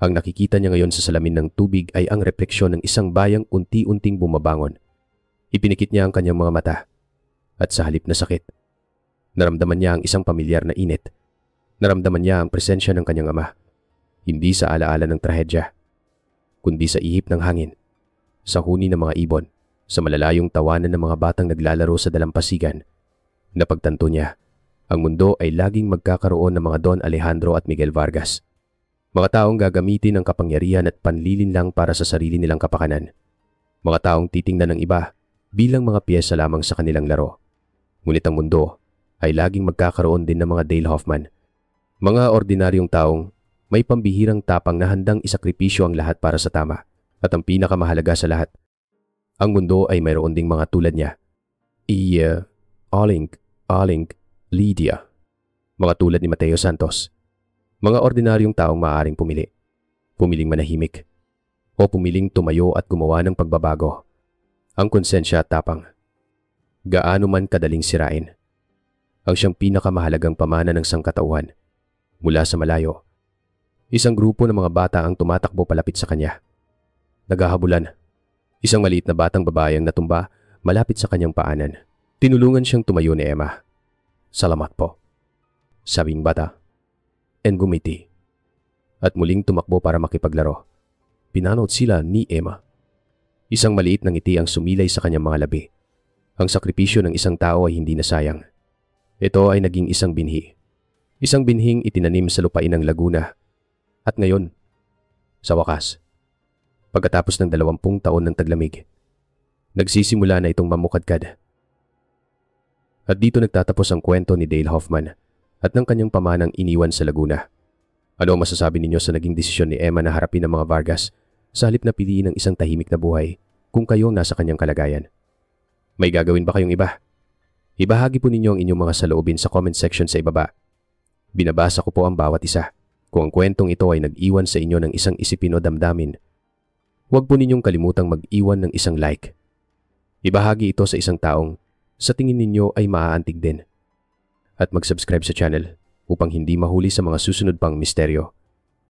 Ang nakikita niya ngayon sa salamin ng tubig ay ang refleksyon ng isang bayang unti-unting bumabangon. Ipinikit niya ang kanyang mga mata at sa halip na sakit, naramdaman niya ang isang pamilyar na init. Naramdaman niya ang presensya ng kanyang ama. Hindi sa alaala ng trahedya, kundi sa ihip ng hangin, sa huni ng mga ibon, sa malalayong tawanan ng mga batang naglalaro sa dalampasigan. Napagtanto niya, ang mundo ay laging magkakaroon ng mga Don Alejandro at Miguel Vargas. Mga taong gagamitin ang kapangyarihan at panlilinlang para sa sarili nilang kapakanan. Mga taong titingnan ng iba bilang mga piyesa lamang sa kanilang laro. Ngunit ang mundo ay laging magkakaroon din ng mga Dale Hoffman. Mga ordinaryong taong may pambihirang tapang na handang isakripisyo ang lahat para sa tama. At ang pinakamahalaga sa lahat, ang mundo ay mayroon ding mga tulad niya. Aling Lydia. Mga tulad ni Mateo Santos. Mga ordinaryong taong maaaring pumili. Pumiling manahimik. O pumiling tumayo at gumawa ng pagbabago. Ang konsensya at tapang. Gaano man kadaling sirain. Ang siyang pinakamahalagang pamana ng sangkatauhan. Mula sa malayo, isang grupo ng mga bata ang tumatakbo palapit sa kanya. Naghahabulan. Isang maliit na batang babae ang natumba malapit sa kanyang paanan. Tinulungan siyang tumayo ni Emma. Salamat po, sabing bata. And gumiti. At muling tumakbo para makipaglaro. Pinanood sila ni Emma. Isang maliit na ngiti ang sumilay sa kanyang mga labi. Ang sakripisyo ng isang tao ay hindi nasayang. Ito ay naging isang binhi. Isang binhing itinanim sa lupain ng Laguna. At ngayon, sa wakas, pagkatapos ng 20 taon ng taglamig, nagsisimula na itong mamukadkad. At dito nagtatapos ang kwento ni Dale Hoffman at ng kanyang pamanang iniwan sa Laguna. Ano ang masasabi ninyo sa naging desisyon ni Emma na harapin ang mga Vargas sa halip na piliin ng isang tahimik na buhay kung kayo nasa kanyang kalagayan? May gagawin ba kayong iba? Ibahagi po ninyo ang inyong mga saloobin sa comment section sa ibaba. Binabasa ko po ang bawat isa. Kung ang kwentong ito ay nag-iwan sa inyo ng isang isipin o damdamin, huwag po ninyong kalimutang mag-iwan ng isang like. Ibahagi ito sa isang taong sa tingin ninyo ay maaantig din. At mag-subscribe sa channel upang hindi mahuli sa mga susunod pang misteryo.